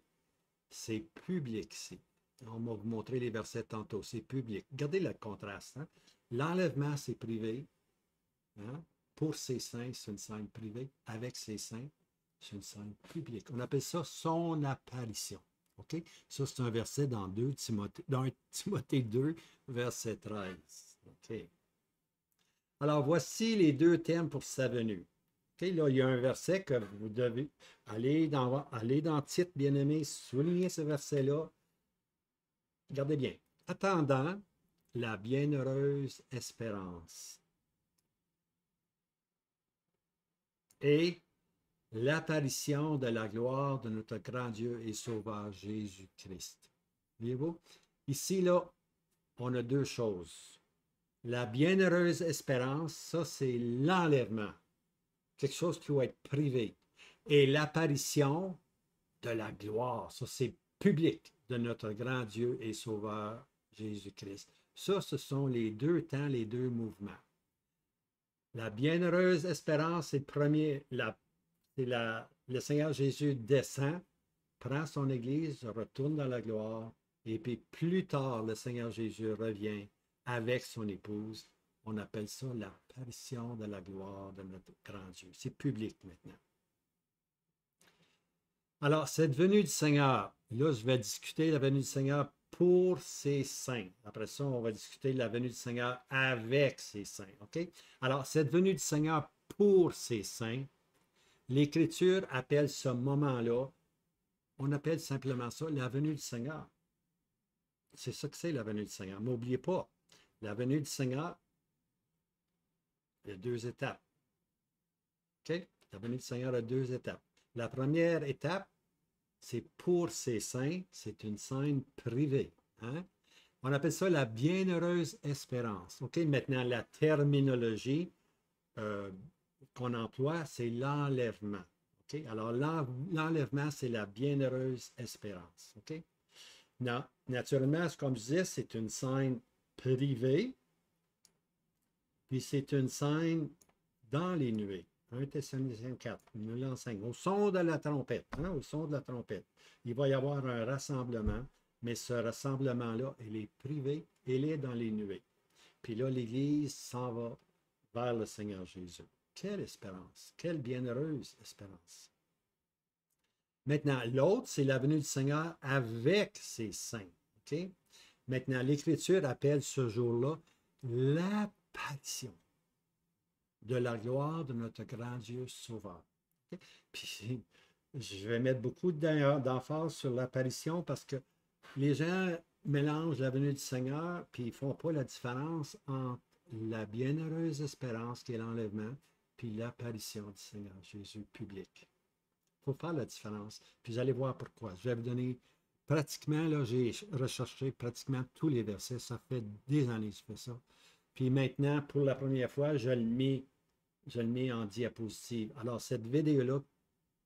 c'est public ici. On va vous montrer les versets tantôt. C'est public. Regardez le contraste. Hein? L'enlèvement, c'est privé. Hein? Pour ses saints, c'est une scène privée. Avec ses saints, c'est une scène publique. On appelle ça son apparition. OK? Ça, c'est un verset dans 1 Timothée 2, verset 13. OK. Alors, voici les deux thèmes pour sa venue. OK, là, il y a un verset que vous devez aller dans Tite, bien-aimé, souligner ce verset-là. Regardez bien. Attendant la bienheureuse espérance et l'apparition de la gloire de notre grand Dieu et Sauveur Jésus-Christ. Voyez-vous? Ici, là, on a deux choses. La bienheureuse espérance, ça, c'est l'enlèvement. Quelque chose qui va être privé. Et l'apparition de la gloire, ça, c'est public de notre grand Dieu et Sauveur Jésus-Christ. Ça, ce sont les deux temps, les deux mouvements. La bienheureuse espérance, c'est le Seigneur Jésus descend, prend son Église, retourne dans la gloire, et puis plus tard, le Seigneur Jésus revient avec son épouse. On appelle ça l'apparition de la gloire de notre grand Dieu. C'est public maintenant. Alors, cette venue du Seigneur, là, je vais discuter la venue du Seigneur pour ses saints. Après ça, on va discuter la venue du Seigneur avec ses saints. OK? Alors, cette venue du Seigneur pour ses saints, l'Écriture appelle ce moment-là, on appelle simplement ça la venue du Seigneur. C'est ça que c'est la venue du Seigneur. N'oubliez pas, la venue du Seigneur, il y a deux étapes. OK? La venue du Seigneur a deux étapes. La première étape, c'est pour ses saints, c'est une scène privée. Hein? On appelle ça la bienheureuse espérance. OK? Maintenant, la terminologie qu'on emploie, c'est l'enlèvement. OK? Alors, l'enlèvement, c'est la bienheureuse espérance. OK? Naturellement, comme je disais, c'est une scène privée, puis c'est une scène dans les nuées. 1 Thessaloniciens 4, il nous l'enseigne. Au son de la trompette, hein, au son de la trompette, il va y avoir un rassemblement, mais ce rassemblement-là, il est privé, il est dans les nuées. Puis là, l'Église s'en va vers le Seigneur Jésus. Quelle espérance, quelle bienheureuse espérance. Maintenant, l'autre, c'est la venue du Seigneur avec ses saints. Okay? Maintenant, l'Écriture appelle ce jour-là l'apparition de la gloire de notre grand Dieu Sauveur. Okay? Puis, je vais mettre beaucoup d'emphase sur l'apparition parce que les gens mélangent la venue du Seigneur puis ils ne font pas la différence entre la bienheureuse espérance qui est l'enlèvement puis l'apparition du Seigneur Jésus public. Il faut faire la différence. Puis vous allez voir pourquoi. Je vais vous donner pratiquement, là, j'ai recherché pratiquement tous les versets. Ça fait des années que je fais ça. Puis maintenant, pour la première fois, je le mets en diapositive. Alors, cette vidéo-là,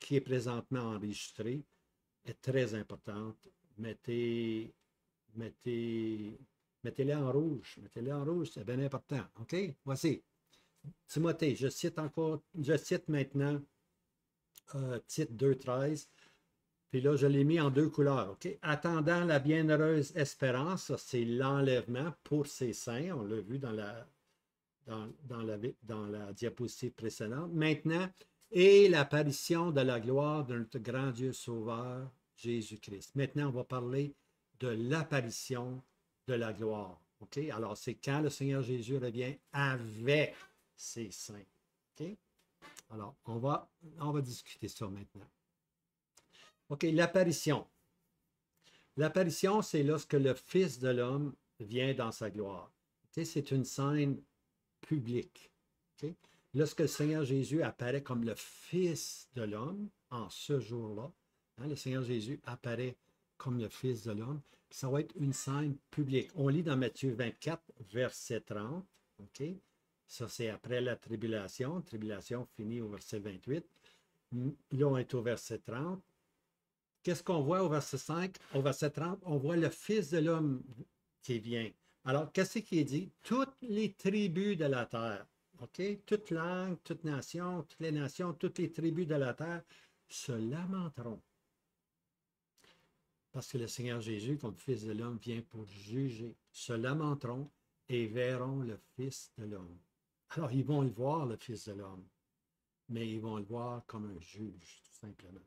qui est présentement enregistrée, est très importante. Mettez-les en rouge. Mettez-les en rouge, c'est bien important. OK? Voici. Timothée, je cite maintenant Tite 2,13. Puis là, je l'ai mis en deux couleurs. OK? Attendant la bienheureuse espérance, ça, c'est l'enlèvement pour ses saints. On l'a vu dans la diapositive précédente. Maintenant, et l'apparition de la gloire de notre grand Dieu Sauveur, Jésus-Christ. Maintenant, on va parler de l'apparition de la gloire. OK? Alors, c'est quand le Seigneur Jésus revient avec ses saints. OK? Alors, on va discuter ça maintenant. OK, l'apparition. L'apparition, c'est lorsque le Fils de l'homme vient dans sa gloire. Okay? C'est une scène publique. Okay? Lorsque le Seigneur Jésus apparaît comme le Fils de l'homme, en ce jour-là, hein, le Seigneur Jésus apparaît comme le Fils de l'homme, ça va être une scène publique. On lit dans Matthieu 24, verset 30. Okay? Ça, c'est après la tribulation. La tribulation finit au verset 28. Là, on est au verset 30. Qu'est-ce qu'on voit au verset 5? Au verset 30, on voit le Fils de l'homme qui vient. Alors, qu'est-ce qui est dit? Toutes les tribus de la terre, OK? Toute langue, toute nation, toutes les nations, toutes les tribus de la terre se lamenteront. Parce que le Seigneur Jésus, comme Fils de l'homme, vient pour juger. Se lamenteront et verront le Fils de l'homme. Alors, ils vont le voir, le Fils de l'homme, mais ils vont le voir comme un juge, tout simplement.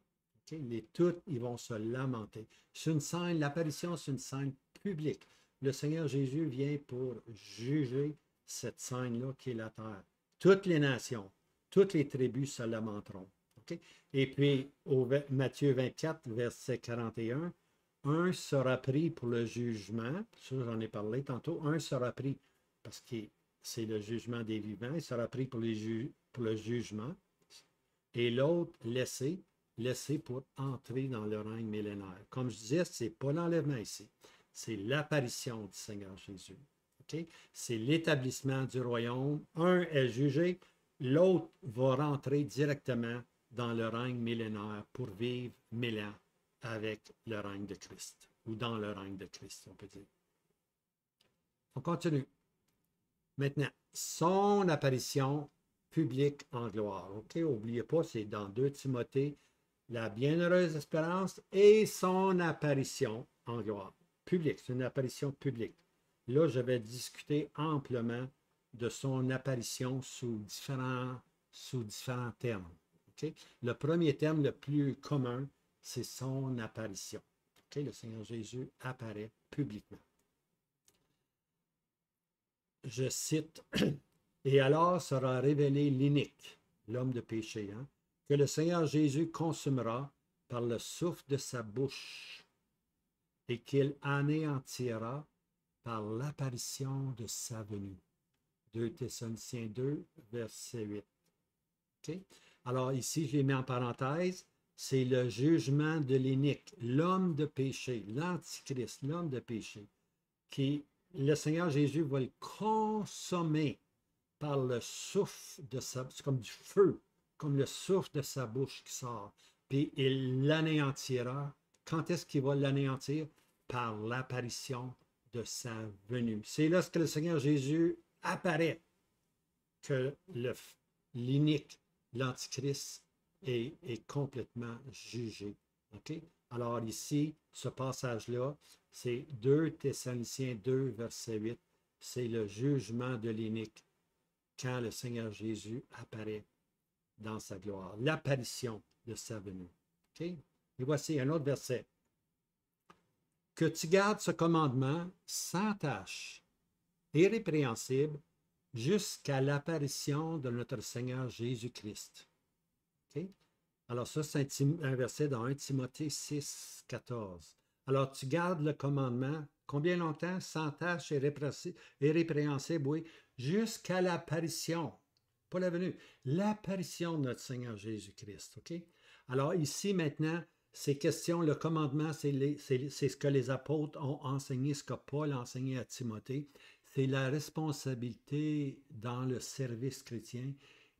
Okay? Toutes, ils vont se lamenter. C'est une scène, l'apparition, c'est une scène publique. Le Seigneur Jésus vient pour juger cette scène-là qui est la terre. Toutes les nations, toutes les tribus se lamenteront. Okay? Et puis, au Matthieu 24, verset 41, un sera pris pour le jugement. Ça, j'en ai parlé tantôt. Un sera pris parce que c'est le jugement des vivants. Il sera pris pour le jugement. et l'autre laissé, laissé pour entrer dans le règne millénaire. Comme je disais, ce n'est pas l'enlèvement ici, c'est l'apparition du Seigneur Jésus. Okay? C'est l'établissement du royaume. Un est jugé, l'autre va rentrer directement dans le règne millénaire pour vivre 1000 ans avec le règne de Christ, ou dans le règne de Christ, on peut dire. On continue. Maintenant, son apparition publique en gloire. OK, n'oubliez pas, c'est dans 2 Timothée, la bienheureuse espérance et son apparition en gloire. Publique, c'est une apparition publique. Là, je vais discuter amplement de son apparition sous différents termes. Okay? Le premier terme le plus commun, c'est son apparition. Okay? Le Seigneur Jésus apparaît publiquement. Je cite, « Et alors sera révélé l'inique, l'homme de péché, hein, que le Seigneur Jésus consumera par le souffle de sa bouche et qu'il anéantira par l'apparition de sa venue. » 2 Thessaloniciens 2, verset 8. Okay? Alors ici, je l'ai mis en parenthèse, c'est le jugement de l'inique, l'homme de péché, l'antichrist, l'homme de péché, qui, le Seigneur Jésus va le consommer par le souffle de sa bouche, c'est comme du feu, comme le souffle de sa bouche qui sort, puis il l'anéantira. Quand est-ce qu'il va l'anéantir? Par l'apparition de sa venue. C'est lorsque le Seigneur Jésus apparaît que l'inique, l'antichrist est complètement jugé. Okay? Alors ici, ce passage-là, c'est 2 Thessaloniciens 2, verset 8, c'est le jugement de l'inique quand le Seigneur Jésus apparaît dans sa gloire, l'apparition de sa venue. Okay? Et voici un autre verset. « Que tu gardes ce commandement sans tâche, irrépréhensible, jusqu'à l'apparition de notre Seigneur Jésus-Christ. » Okay? Alors ça, c'est un verset dans 1 Timothée 6, 14. Alors tu gardes le commandement, combien longtemps? Sans tâche irrépréhensible, oui, jusqu'à l'apparition, pas la venue, l'apparition de notre Seigneur Jésus-Christ. Okay? Alors ici maintenant, ces questions, le commandement, c'est ce que les apôtres ont enseigné, ce que Paul a enseigné à Timothée. C'est la responsabilité dans le service chrétien,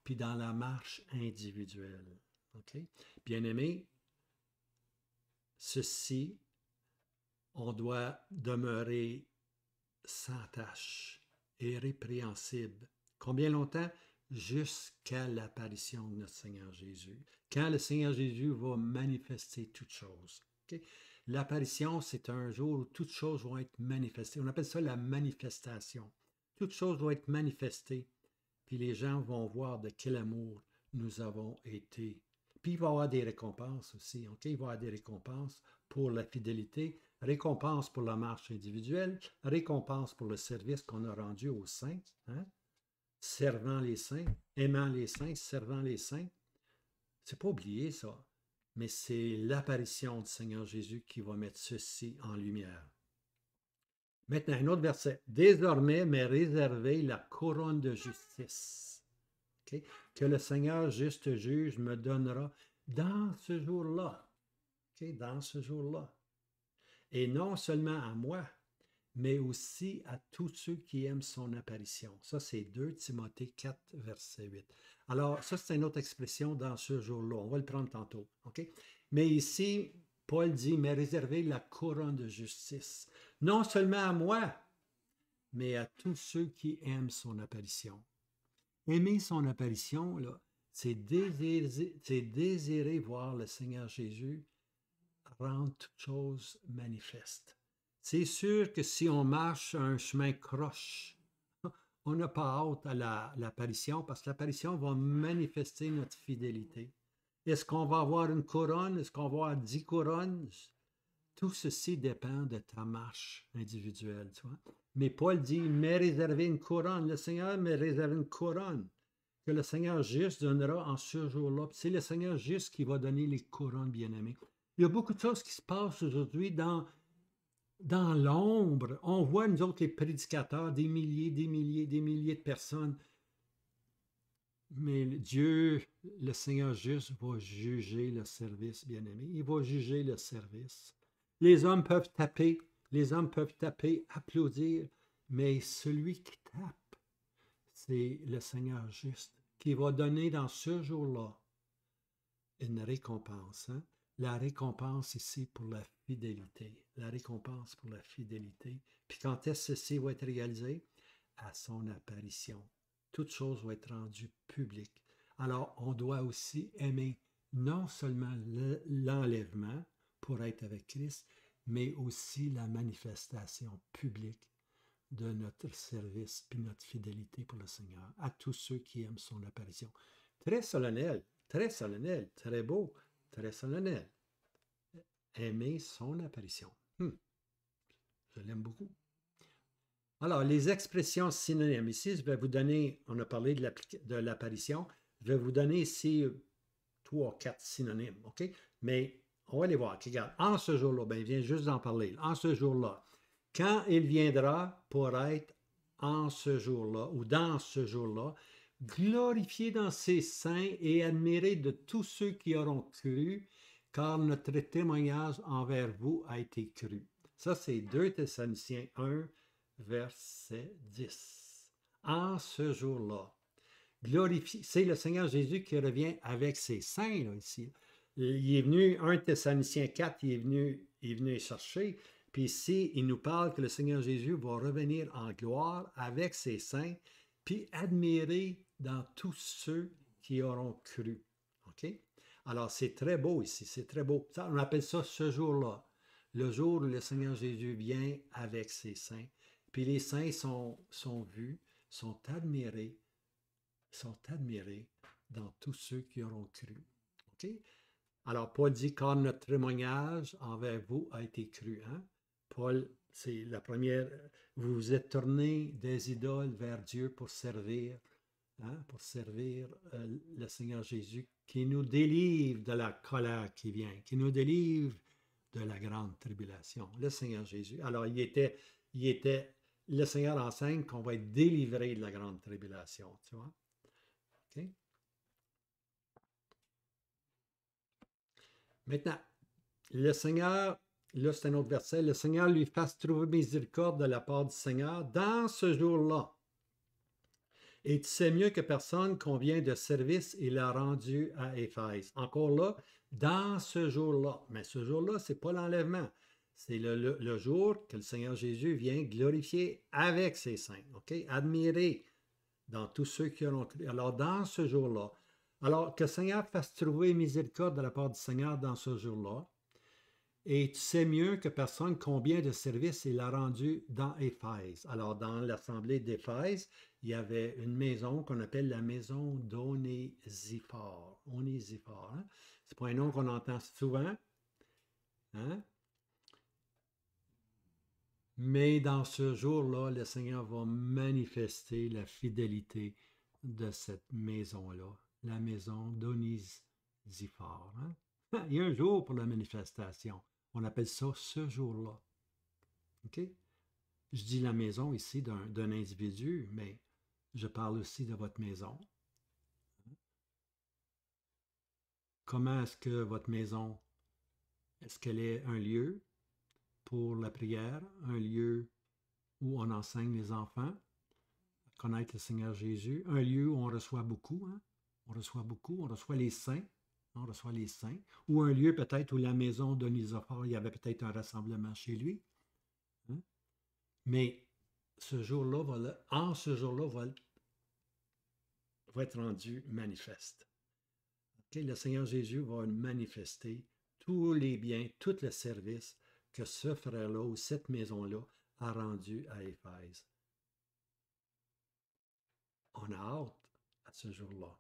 puis dans la marche individuelle. Okay? Bien-aimés, ceci, on doit demeurer sans tâche, irrépréhensible. Combien longtemps? Jusqu'à l'apparition de notre Seigneur Jésus. Quand le Seigneur Jésus va manifester toutes choses. Okay? L'apparition, c'est un jour où toutes choses vont être manifestées. On appelle ça la manifestation. Toutes choses vont être manifestées, puis les gens vont voir de quel amour nous avons été. Puis il va y avoir des récompenses aussi. Okay? Il va y avoir des récompenses pour la fidélité, récompenses pour la marche individuelle, récompenses pour le service qu'on a rendu aux saints. Hein? Servant les saints, aimant les saints, servant les saints. C'est pas oublié ça, mais c'est l'apparition du Seigneur Jésus qui va mettre ceci en lumière. Maintenant, un autre verset. Désormais m'est réservée la couronne de justice, okay, que le Seigneur juste juge me donnera dans ce jour-là. Okay, dans ce jour-là. Et non seulement à moi, mais aussi à tous ceux qui aiment son apparition. Ça, c'est 2 Timothée 4, verset 8. Alors, ça, c'est une autre expression dans ce jour-là. On va le prendre tantôt. Okay? Mais ici, Paul dit, mais réservez la couronne de justice. Non seulement à moi, mais à tous ceux qui aiment son apparition. Aimer son apparition, là, c'est désirer voir le Seigneur Jésus rendre toutes choses manifestes. C'est sûr que si on marche un chemin croche, on n'a pas hâte à l'apparition parce que l'apparition va manifester notre fidélité. Est-ce qu'on va avoir une couronne? Est-ce qu'on va avoir 10 couronnes? Tout ceci dépend de ta marche individuelle. Tu vois? Mais Paul dit, m'est réservé une couronne. Le Seigneur m'est réservé une couronne que le Seigneur juste donnera en ce jour-là. C'est le Seigneur juste qui va donner les couronnes, bien-aimés. Il y a beaucoup de choses qui se passent aujourd'hui dans l'ombre. On voit, nous autres, les prédicateurs, des milliers de personnes. Mais Dieu, le Seigneur juste, va juger le service, bien-aimé. Il va juger le service. Les hommes peuvent taper, applaudir, mais celui qui tape, c'est le Seigneur juste, qui va donner dans ce jour-là une récompense. Hein? La récompense ici pour la fidélité. La récompense pour la fidélité. Puis quand est-ce que ceci va être réalisé? À son apparition. Toute chose va être rendue publique. Alors, on doit aussi aimer non seulement l'enlèvement pour être avec Christ, mais aussi la manifestation publique de notre service puis notre fidélité pour le Seigneur à tous ceux qui aiment son apparition. Très solennel, très beau, très solennel. Aimer son apparition. Je l'aime beaucoup. Alors, les expressions synonymes. Ici, je vais vous donner, on a parlé de l'apparition, je vais vous donner ici 3 ou 4 synonymes, OK? Mais on va les voir. Okay, regarde, en ce jour-là, ben, il vient juste d'en parler. En ce jour-là, quand il viendra pour être en ce jour-là ou dans ce jour-là, glorifié dans ses saints et admiré de tous ceux qui auront cru, car notre témoignage envers vous a été cru. Ça, c'est 2 Thessaloniciens 1, verset 10. En ce jour-là, glorifié, c'est le Seigneur Jésus qui revient avec ses saints, là, ici. Il est venu, 1 Thessaloniciens 4, il est venu chercher. Puis ici, il nous parle que le Seigneur Jésus va revenir en gloire avec ses saints, puis admirer dans tous ceux qui auront cru. OK? Alors, c'est très beau ici, c'est très beau. Ça, on appelle ça ce jour-là, le jour où le Seigneur Jésus vient avec ses saints. Puis les saints sont vus, sont admirés dans tous ceux qui auront cru. OK? Alors, Paul dit, car notre témoignage envers vous a été cru. Hein? Paul, c'est la première, vous vous êtes tourné des idoles vers Dieu pour servir le Seigneur Jésus, qui nous délivre de la colère qui vient, qui nous délivre de la grande tribulation. Le Seigneur Jésus. Alors, le Seigneur enseigne qu'on va être délivré de la grande tribulation, tu vois. OK? Maintenant, le Seigneur, là c'est un autre verset, le Seigneur lui fasse trouver miséricorde de la part du Seigneur dans ce jour-là. Et tu sais mieux que personne combien de services il a rendu à Éphèse. Encore là, dans ce jour-là. Mais ce jour-là, ce n'est pas l'enlèvement. C'est le jour que le Seigneur Jésus vient glorifier avec ses saints. OK? Admirer dans tous ceux qui auront cru. Alors, dans ce jour-là, alors que le Seigneur fasse trouver miséricorde de la part du Seigneur dans ce jour-là, et tu sais mieux que personne combien de services il a rendu dans Éphèse. Alors, dans l'assemblée d'Éphèse, il y avait une maison qu'on appelle la maison d'Onésiphore. Onésiphore, hein? C'est pas un nom qu'on entend souvent. Hein? Mais dans ce jour-là, le Seigneur va manifester la fidélité de cette maison-là, la maison d'Onésiphore. Hein? Il y a un jour pour la manifestation. On appelle ça ce jour-là. OK? Je dis la maison ici d'un individu, mais je parle aussi de votre maison. Comment est-ce que votre maison, est-ce qu'elle est un lieu pour la prière, un lieu où on enseigne les enfants à connaître le Seigneur Jésus, un lieu où on reçoit beaucoup, hein? On reçoit les saints, ou un lieu peut-être où la maison d'Onésiphore, il y avait peut-être un rassemblement chez lui. Hein? Mais ce jour-là, va être rendu manifeste. Okay? Le Seigneur Jésus va manifester tous les biens, tout le service que ce frère-là ou cette maison-là a rendu à Éphèse. On a hâte à ce jour-là.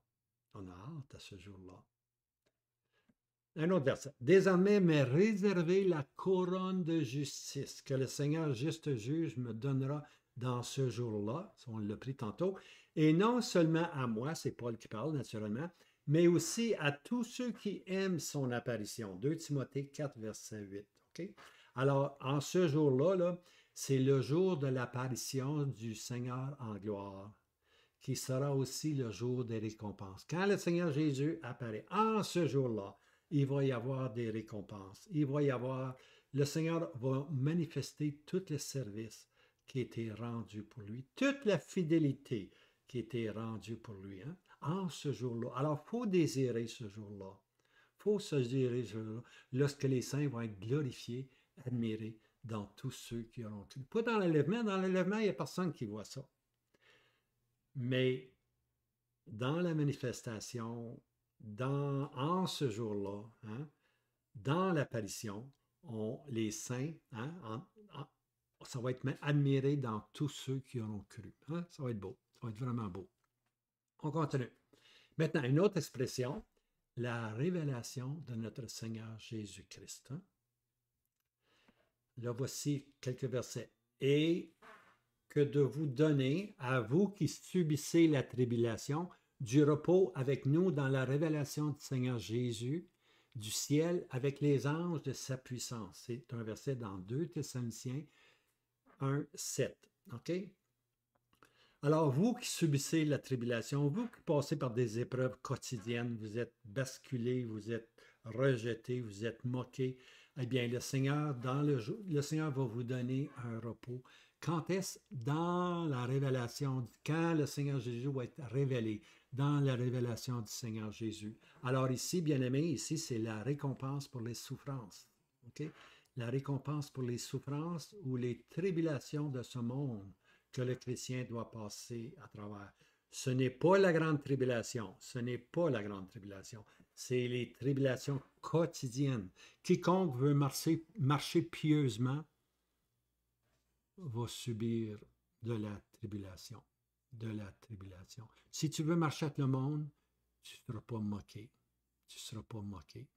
Un autre verset. Désormais m'est réservé la couronne de justice que le Seigneur juste juge me donnera dans ce jour-là. On l'a pris tantôt. Et non seulement à moi, c'est Paul qui parle naturellement, mais aussi à tous ceux qui aiment son apparition. 2 Timothée 4, verset 8. Okay? Alors, en ce jour-là, c'est le jour de l'apparition du Seigneur en gloire, qui sera aussi le jour des récompenses. Quand le Seigneur Jésus apparaît, en ce jour-là, il va y avoir des récompenses. Il va y avoir, le Seigneur va manifester tout le service qui a été rendu pour lui, toute la fidélité qui a été rendue pour lui, hein, en ce jour-là. Alors, il faut désirer ce jour-là. Il faut se désirer ce jour-là, lorsque les saints vont être glorifiés, admirés dans tous ceux qui auront cru. Pas dans l'enlèvement, il n'y a personne qui voit ça. Mais dans la manifestation, en ce jour-là, hein, dans l'apparition, les saints, hein, ça va être admiré dans tous ceux qui auront cru. Hein. Ça va être beau. Ça va être vraiment beau. On continue. Maintenant, une autre expression, la révélation de notre Seigneur Jésus-Christ. Hein. Là, voici quelques versets. Et que de vous donner, à vous qui subissez la tribulation, du repos avec nous dans la révélation du Seigneur Jésus, du ciel avec les anges de sa puissance. C'est un verset dans 2 Thessaloniciens 1, 7. OK? Alors, vous qui subissez la tribulation, vous qui passez par des épreuves quotidiennes, vous êtes basculés, vous êtes rejetés, vous êtes moqués, eh bien, le Seigneur va vous donner un repos. Quand est-ce? Dans la révélation, quand le Seigneur Jésus va être révélé, dans la révélation du Seigneur Jésus. Alors ici, bien-aimés, ici, c'est la récompense pour les souffrances. Okay? La récompense pour les souffrances ou les tribulations de ce monde que le chrétien doit passer à travers. Ce n'est pas la grande tribulation, ce n'est pas la grande tribulation, c'est les tribulations quotidiennes. Quiconque veut marcher pieusement va subir de la tribulation, de la tribulation. Si tu veux marcher avec le monde, tu ne seras pas moqué, tu ne seras pas moqué.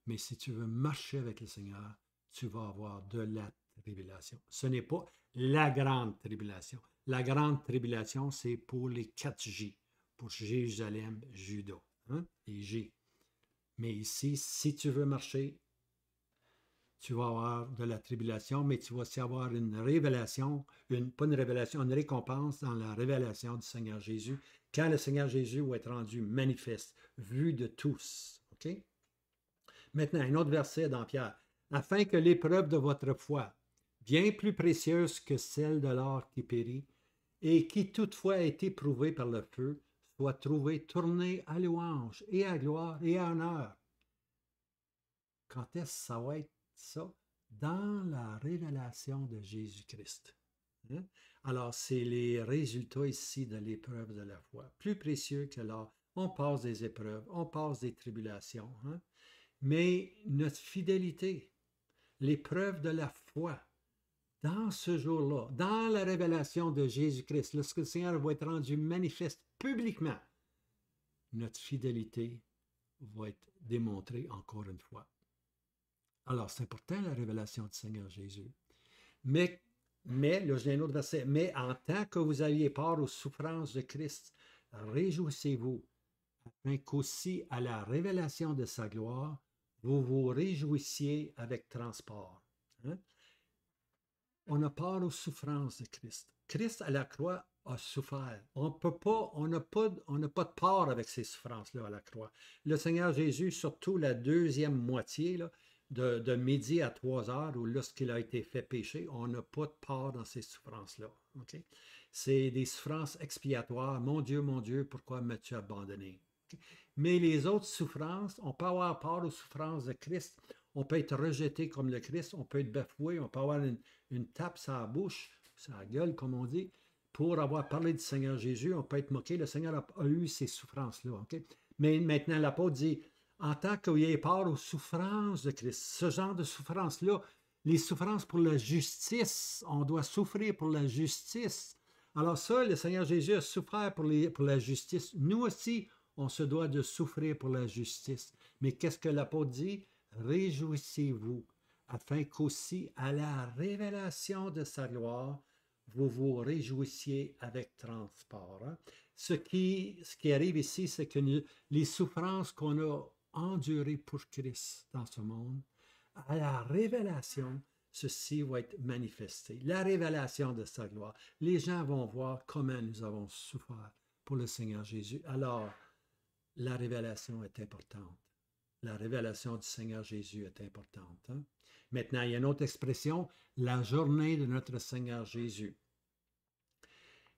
Mais si tu veux marcher avec le Seigneur, tu vas avoir de la tribulation. Ce n'est pas la grande tribulation. La grande tribulation, c'est pour les 4 J, pour Jérusalem, Juda, hein, les J. Mais ici, si tu veux marcher, tu vas avoir de la tribulation, mais tu vas aussi avoir une révélation, pas une révélation, une récompense dans la révélation du Seigneur Jésus, quand le Seigneur Jésus va être rendu manifeste, vu de tous. OK? Maintenant, un autre verset dans Pierre. Afin que l'épreuve de votre foi, bien plus précieuse que celle de l'or qui périt, et qui toutefois a été prouvée par le feu, soit trouvée tournée à louange et à gloire et à honneur. Quand est-ce que ça va être ça? Dans la révélation de Jésus-Christ. Hein? Alors, c'est les résultats ici de l'épreuve de la foi. Plus précieux que l'or. On passe des épreuves, on passe des tribulations. Hein? Mais notre fidélité, l'épreuve de la foi, dans ce jour-là, dans la révélation de Jésus-Christ, lorsque le Seigneur va être rendu manifeste publiquement, notre fidélité va être démontrée encore une fois. Alors, c'est important la révélation du Seigneur Jésus. Mais là, j'ai un autre verset. Mais en tant que vous aviez part aux souffrances de Christ, réjouissez-vous, afin qu'aussi à la révélation de sa gloire, vous vous réjouissiez avec transport. Hein? On a part aux souffrances de Christ. Christ à la croix a souffert. On n'a pas de part avec ces souffrances-là à la croix. Le Seigneur Jésus, surtout la deuxième moitié, là, de midi à 3 heures, où lorsqu'il a été fait pécher, on n'a pas de part dans ces souffrances-là. Okay? C'est des souffrances expiatoires. Mon Dieu, pourquoi m'as-tu abandonné? Okay? Mais les autres souffrances, on peut avoir part aux souffrances de Christ. On peut être rejeté comme le Christ, on peut être bafoué, on peut avoir une tape sur la bouche, sur la gueule, comme on dit, pour avoir parlé du Seigneur Jésus. On peut être moqué. Le Seigneur a eu ces souffrances-là. Okay? Mais maintenant, l'apôtre dit, en tant qu'il y ait part aux souffrances de Christ, ce genre de souffrances-là, les souffrances pour la justice, on doit souffrir pour la justice. Alors ça, le Seigneur Jésus a souffert pour la justice. Nous aussi, on se doit de souffrir pour la justice. Mais qu'est-ce que l'apôtre dit? Réjouissez-vous, afin qu'aussi à la révélation de sa gloire, vous vous réjouissiez avec transport. Hein? Ce qui arrive ici, c'est que les souffrances qu'on a endurées pour Christ dans ce monde, à la révélation, ceci va être manifesté. La révélation de sa gloire. Les gens vont voir comment nous avons souffert pour le Seigneur Jésus. Alors, la révélation est importante. La révélation du Seigneur Jésus est importante. Hein? Maintenant, il y a une autre expression, la journée de notre Seigneur Jésus,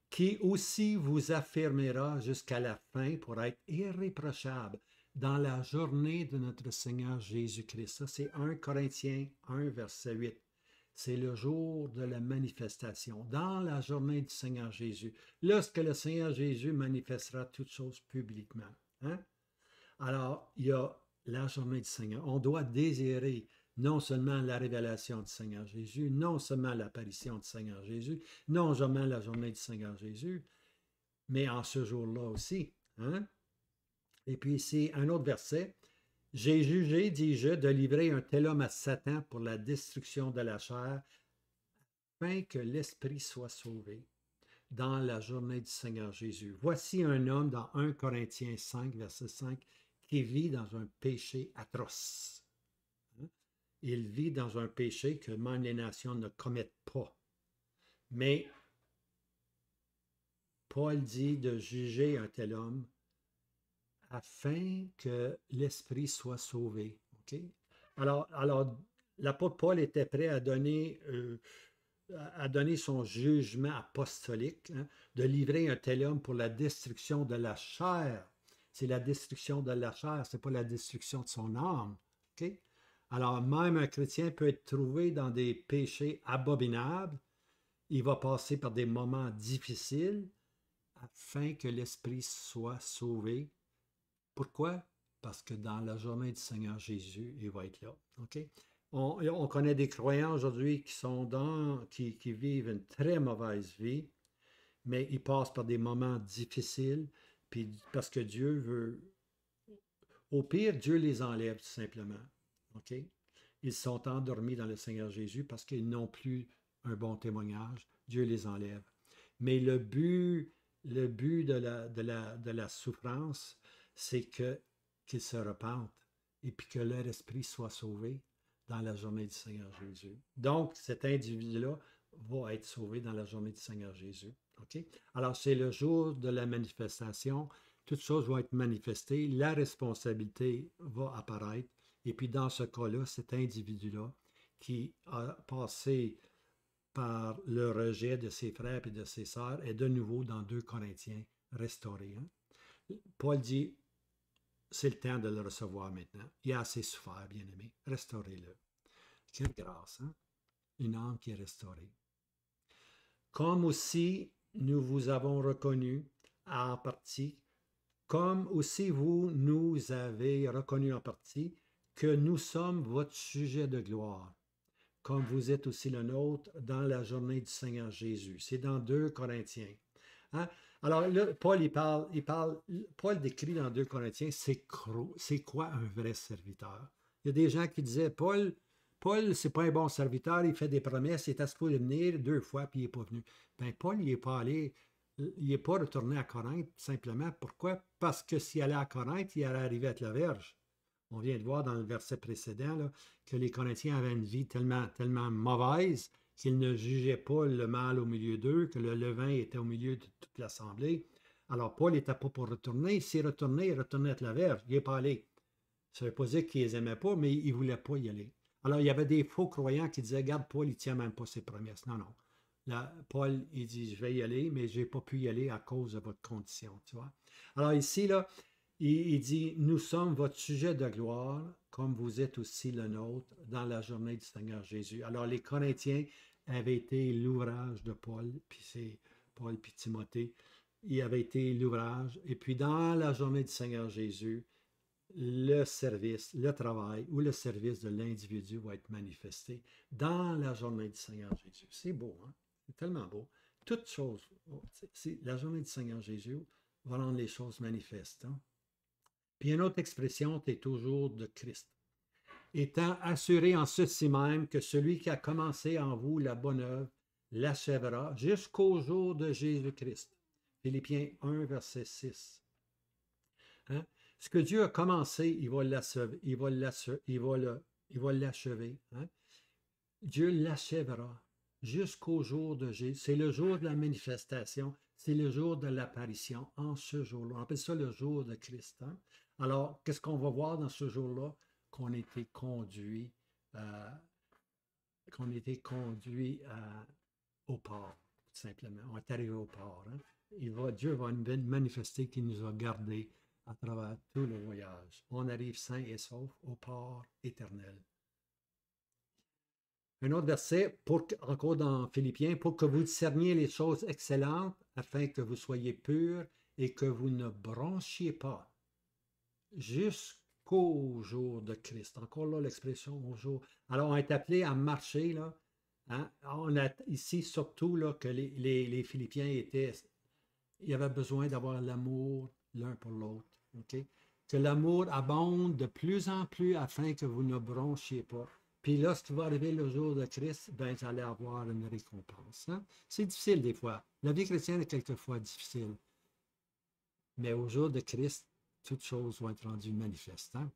qui aussi vous affirmera jusqu'à la fin pour être irréprochable dans la journée de notre Seigneur Jésus-Christ. Ça, c'est 1 Corinthiens 1, verset 8. C'est le jour de la manifestation, dans la journée du Seigneur Jésus, lorsque le Seigneur Jésus manifestera toutes choses publiquement. Hein? Alors, il y a la journée du Seigneur. On doit désirer non seulement la révélation du Seigneur Jésus, non seulement l'apparition du Seigneur Jésus, non seulement la journée du Seigneur Jésus, mais en ce jour-là aussi. Hein? Et puis ici, un autre verset. J'ai jugé, dis-je, de livrer un tel homme à Satan pour la destruction de la chair, afin que l'esprit soit sauvé dans la journée du Seigneur Jésus. Voici un homme dans 1 Corinthiens 5, verset 5, qui vit dans un péché atroce. Il vit dans un péché que même les nations ne commettent pas. Mais Paul dit de juger un tel homme afin que l'esprit soit sauvé. Okay? Alors l'apôtre Paul était prêt à donner son jugement apostolique, hein, de livrer un tel homme pour la destruction de la chair. C'est la destruction de la chair, ce n'est pas la destruction de son âme. Okay? Alors, même un chrétien peut être trouvé dans des péchés abominables. Il va passer par des moments difficiles afin que l'esprit soit sauvé. Pourquoi? Parce que dans la journée du Seigneur Jésus, il va être là. Okay? On connaît des croyants aujourd'hui qui vivent une très mauvaise vie, mais ils passent par des moments difficiles, puis parce que Dieu veut. Au pire, Dieu les enlève tout simplement. Okay? Ils sont endormis dans le Seigneur Jésus parce qu'ils n'ont plus un bon témoignage. Dieu les enlève. Mais le but de la souffrance, c'est qu'ils se repentent et puis que leur esprit soit sauvé dans la journée du Seigneur Jésus. Donc, cet individu-là va être sauvé dans la journée du Seigneur Jésus. Okay? Alors, c'est le jour de la manifestation. Toutes choses vont être manifestées. La responsabilité va apparaître. Et puis, dans ce cas-là, cet individu-là qui a passé par le rejet de ses frères et de ses sœurs est de nouveau dans 2 Corinthiens restauré. Hein? Paul dit, c'est le temps de le recevoir maintenant. Il a assez souffert, bien-aimé. Restaurez-le. Quelle grâce, hein? Une âme qui est restaurée. Comme aussi nous vous avons reconnu en partie, comme aussi vous nous avez reconnu en partie, que nous sommes votre sujet de gloire, comme vous êtes aussi le nôtre dans la journée du Seigneur Jésus. C'est dans 2 Corinthiens. Hein? Alors là, Paul décrit dans 2 Corinthiens, c'est quoi un vrai serviteur? Il y a des gens qui disaient, Paul, c'est pas un bon serviteur, il fait des promesses, il est supposé venir 2 fois, puis il n'est pas venu. Ben, Paul, il n'est pas retourné à Corinthe, simplement. Pourquoi? Parce que s'il allait à Corinthe, il allait arriver à la verge. On vient de voir dans le verset précédent là, que les Corinthiens avaient une vie tellement mauvaise qu'ils ne jugeaient pas le mal au milieu d'eux, que le levain était au milieu de toute l'assemblée. Alors, Paul n'était pas pour retourner. S'il retournait, il retournait à la verge. Il n'est pas allé. Ça ne veut pas dire qu'ils les aimaient pas, mais ils ne voulaient pas y aller. Alors, il y avait des faux croyants qui disaient, regarde, Paul, il ne tient même pas ses promesses. Non, non. Là, Paul, il dit, je vais y aller, mais je n'ai pas pu y aller à cause de votre condition. Tu vois? Alors ici, là, il dit, nous sommes votre sujet de gloire, comme vous êtes aussi le nôtre dans la journée du Seigneur Jésus. Alors, les Corinthiens avaient été l'ouvrage de Paul, puis c'est Paul puis Timothée. Il avait été l'ouvrage. Et puis, dans la journée du Seigneur Jésus, le service, le travail ou le service de l'individu va être manifesté dans la journée du Seigneur Jésus. C'est beau, hein? C'est tellement beau. Toutes choses, la journée du Seigneur Jésus va rendre les choses manifestes. Hein? Puis une autre expression, tu es toujours de Christ. Étant assuré en ceci même que celui qui a commencé en vous la bonne œuvre l'achèvera jusqu'au jour de Jésus-Christ. Philippiens 1, verset 6. Hein? Ce que Dieu a commencé, il va l'achever. Hein? Dieu l'achèvera jusqu'au jour de Jésus. C'est le jour de la manifestation. C'est le jour de l'apparition, en ce jour-là. On appelle ça le jour de Christ. Hein? Alors, qu'est-ce qu'on va voir dans ce jour-là? Qu'on a été conduit, euh, qu'on a été conduit au port, tout simplement. On est arrivé au port. Hein? Dieu va nous manifester qu'il nous a gardés à travers tout le voyage. On arrive sain et sauf au port éternel. Un autre verset, encore dans Philippiens, pour que vous discerniez les choses excellentes, afin que vous soyez purs et que vous ne bronchiez pas jusqu'au jour de Christ. Encore là, l'expression au jour. Alors, on est appelé à marcher, là. Hein? On a ici surtout là, que les Philippiens il y avait besoin d'avoir l'amour l'un pour l'autre. Okay? Que l'amour abonde de plus en plus afin que vous ne bronchiez pas. Puis lorsqu'il va arriver le jour de Christ, ben, vous allez avoir une récompense. Hein? C'est difficile des fois. La vie chrétienne est quelquefois difficile. Mais au jour de Christ, toutes choses vont être rendues manifestes. Hein?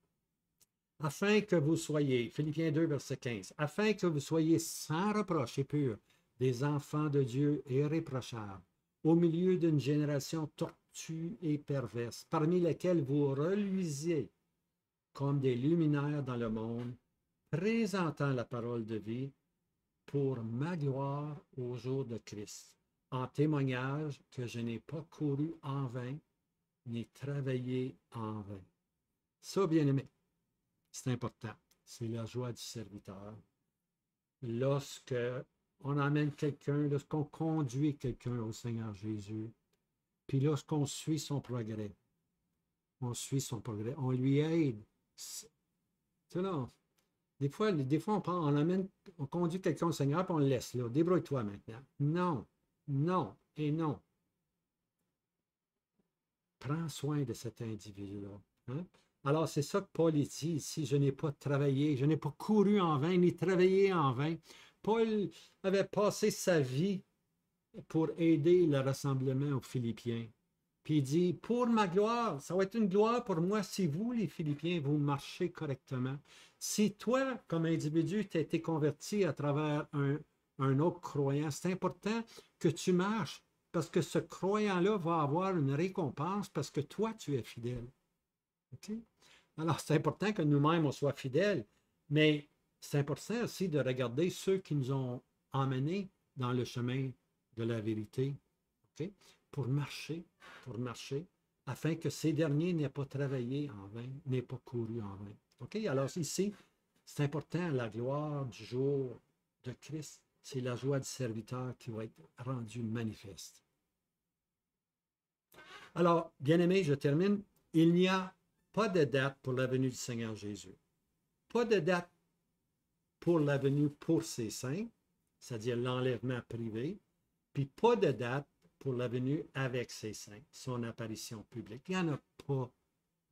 Afin que vous soyez, Philippiens 2, verset 15, afin que vous soyez sans reproche et purs, des enfants de Dieu irréprochables, au milieu d'une génération tortue et perverse, parmi lesquelles vous reluisez comme des luminaires dans le monde, présentant la parole de vie pour ma gloire au jour de Christ, en témoignage que je n'ai pas couru en vain, ni travaillé en vain. Ça, bien aimé, c'est important. C'est la joie du serviteur. Lorsque on emmène quelqu'un, lorsqu'on conduit quelqu'un au Seigneur Jésus, puis lorsqu'on suit son progrès, on lui aide. Tu là, des fois on conduit quelqu'un au Seigneur, puis on le laisse là. Débrouille-toi maintenant. Non, non et non. Prends soin de cet individu-là. Hein? Alors, c'est ça que Paul dit ici. Je n'ai pas travaillé, je n'ai pas couru en vain, ni travaillé en vain. Paul avait passé sa vie pour aider le rassemblement aux Philippiens. Puis il dit, pour ma gloire, ça va être une gloire pour moi si vous, les Philippiens, vous marchez correctement. Si toi, comme individu, tu as été converti à travers un autre croyant, c'est important que tu marches parce que ce croyant-là va avoir une récompense parce que toi, tu es fidèle. Okay? Alors, c'est important que nous-mêmes, on soit fidèles, mais c'est important aussi de regarder ceux qui nous ont emmenés dans le chemin de la vérité, okay? pour marcher, afin que ces derniers n'aient pas travaillé en vain, n'aient pas couru en vain. Okay? Alors ici, c'est important, la gloire du jour de Christ, c'est la joie du serviteur qui va être rendue manifeste. Alors, bien-aimés, je termine. Il n'y a pas de date pour la venue du Seigneur Jésus. Pas de date pour la venue pour ses saints, c'est-à-dire l'enlèvement privé, puis pas de date pour la venue avec ses saints, son apparition publique. Il n'y en a pas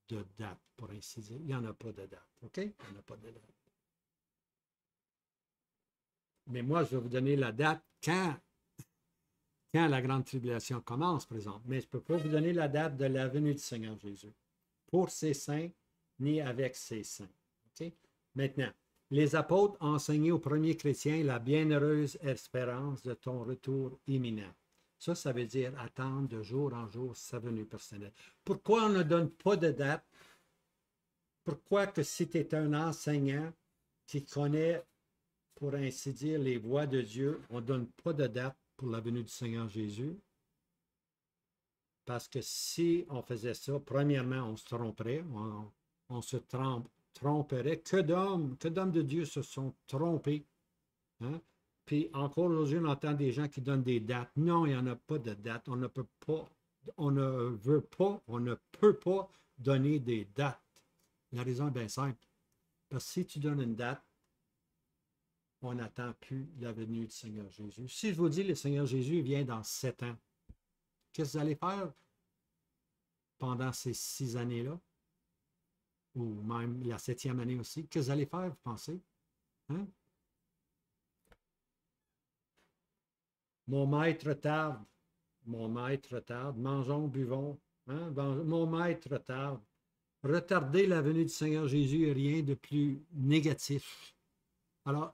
de date, pour ainsi dire. Il n'y en a pas de date. OK? Il n'y en a pas de date. Mais moi, je vais vous donner la date quand la grande tribulation commence, par exemple. Mais je ne peux pas vous donner la date de la venue du Seigneur Jésus pour ses saints, ni avec ses saints. Okay? Maintenant, les apôtres enseignaient aux premiers chrétiens la bienheureuse espérance de ton retour imminent. Ça veut dire attendre de jour en jour sa venue personnelle. Pourquoi on ne donne pas de date? Pourquoi que si tu es un enseignant qui connaît, pour ainsi dire, les voies de Dieu, on ne donne pas de date pour la venue du Seigneur Jésus? Parce que si on faisait ça, premièrement, on se tromperait, on se tromperait. Que d'hommes de Dieu se sont trompés. Hein? Puis encore aujourd'hui, on entend des gens qui donnent des dates. Non, il n'y en a pas de date. On ne peut pas, on ne peut pas donner des dates. La raison est bien simple. Parce que si tu donnes une date, on n'attend plus la venue du Seigneur Jésus. Si je vous dis le Seigneur Jésus vient dans 7 ans, qu'est-ce que vous allez faire pendant ces 6 années-là? Ou même la 7e année aussi. Qu'est-ce que vous allez faire, vous pensez? Hein? Mon maître tarde, mangeons, buvons. Hein? Mon maître tarde. Retarder la venue du Seigneur Jésus est rien de plus négatif. Alors,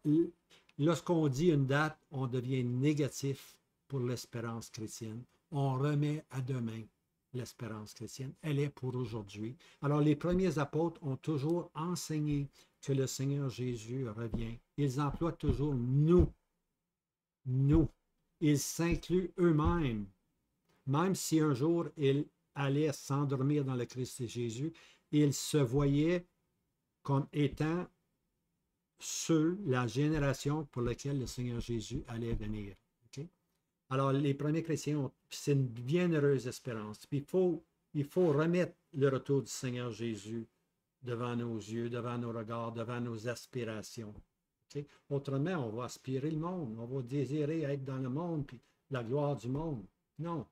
lorsqu'on dit une date, on devient négatif pour l'espérance chrétienne. on remet à demain l'espérance chrétienne. Elle est pour aujourd'hui. Alors, les premiers apôtres ont toujours enseigné que le Seigneur Jésus revient. Ils emploient toujours nous. Nous. Ils s'incluent eux-mêmes. Même si un jour ils allaient s'endormir dans le Christ Jésus, ils se voyaient comme étant ceux, la génération pour laquelle le Seigneur Jésus allait venir. Okay? Alors, les premiers chrétiens, c'est une bienheureuse espérance. Puis il faut remettre le retour du Seigneur Jésus devant nos yeux, devant nos regards, devant nos aspirations. Okay? Autrement, on va aspirer le monde, on va désirer être dans le monde, puis la gloire du monde. Non.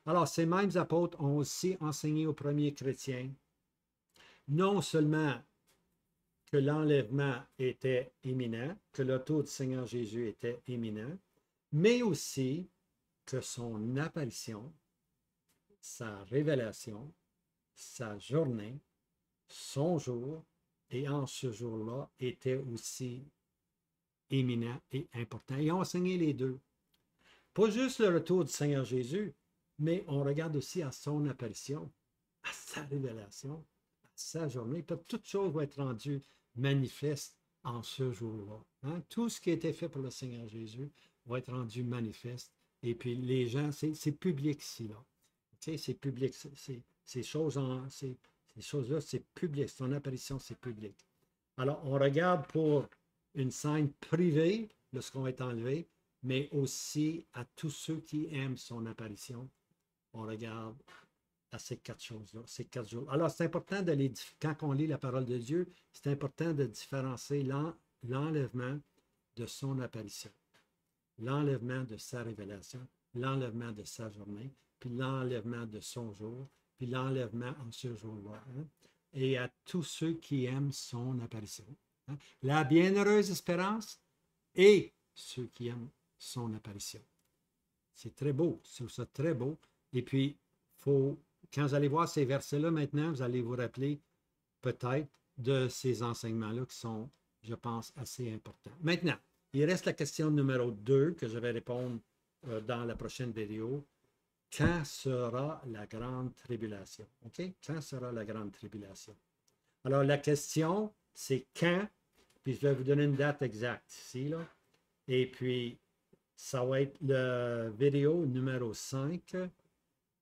Alors, ces mêmes apôtres ont aussi enseigné aux premiers chrétiens, non seulement que l'enlèvement était imminent, que le retour du Seigneur Jésus était imminent, mais aussi que son apparition, sa révélation, sa journée, son jour, et en ce jour-là, était aussi imminent et important. Ils ont enseigné les deux. Pas juste le retour du Seigneur Jésus, mais on regarde aussi à son apparition, à sa révélation, à sa journée. Toutes choses vont être rendues manifestes en ce jour-là. Hein? Tout ce qui a été fait pour le Seigneur Jésus va être rendu manifeste. Et puis les gens, c'est public ici, là. Tu sais, c'est public. Ces choses-là, c'est public. Son apparition, c'est public. Alors, on regarde pour une scène privée lorsqu'on est enlevé, mais aussi à tous ceux qui aiment son apparition. On regarde à ces quatre choses-là, ces 4 jours. Alors, c'est important quand on lit la parole de Dieu, c'est important de différencier l'enlèvement de son apparition, l'enlèvement de sa révélation, l'enlèvement de sa journée, puis l'enlèvement de son jour, puis l'enlèvement en ce jour-là. Hein? Et à tous ceux qui aiment son apparition. Hein? La bienheureuse espérance et ceux qui aiment son apparition. C'est très beau, c'est ça très beau. Et puis, quand vous allez voir ces versets-là maintenant, vous allez vous rappeler peut-être de ces enseignements-là qui sont, je pense, assez importants. Maintenant, il reste la question numéro 2 que je vais répondre dans la prochaine vidéo. Quand sera la grande tribulation? OK? Quand sera la grande tribulation? Alors, la question, c'est quand, puis je vais vous donner une date exacte ici, là. Et puis, ça va être la vidéo numéro 5.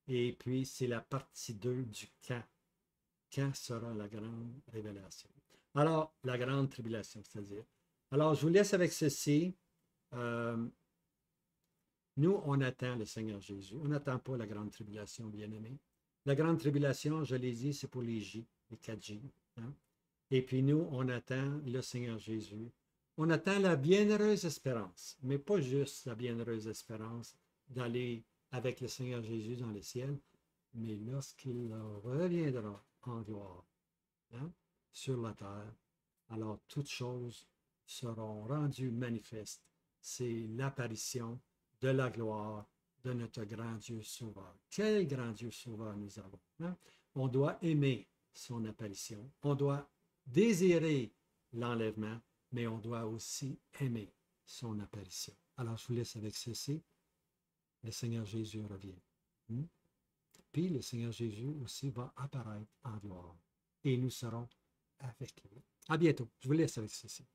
Et puis, c'est la partie 2 du quand. Quand sera la grande révélation? Alors, la grande tribulation, c'est-à-dire. Alors, je vous laisse avec ceci. Nous, on attend le Seigneur Jésus. On n'attend pas la grande tribulation, bien-aimés. La grande tribulation, je l'ai dit, c'est pour les J, les 4 J. Hein? Et puis nous, on attend le Seigneur Jésus. On attend la bienheureuse espérance, mais pas juste la bienheureuse espérance d'aller avec le Seigneur Jésus dans le ciel, mais lorsqu'il reviendra en gloire hein, sur la terre, alors toutes choses seront rendues manifestes. C'est l'apparition de la gloire de notre grand Dieu sauveur. Quel grand Dieu sauveur nous avons. Hein? On doit aimer son apparition. On doit désirer l'enlèvement, mais on doit aussi aimer son apparition. Alors, je vous laisse avec ceci. Le Seigneur Jésus revient. Puis, le Seigneur Jésus aussi va apparaître en gloire. Et nous serons avec lui. À bientôt. Je vous laisse avec ceci.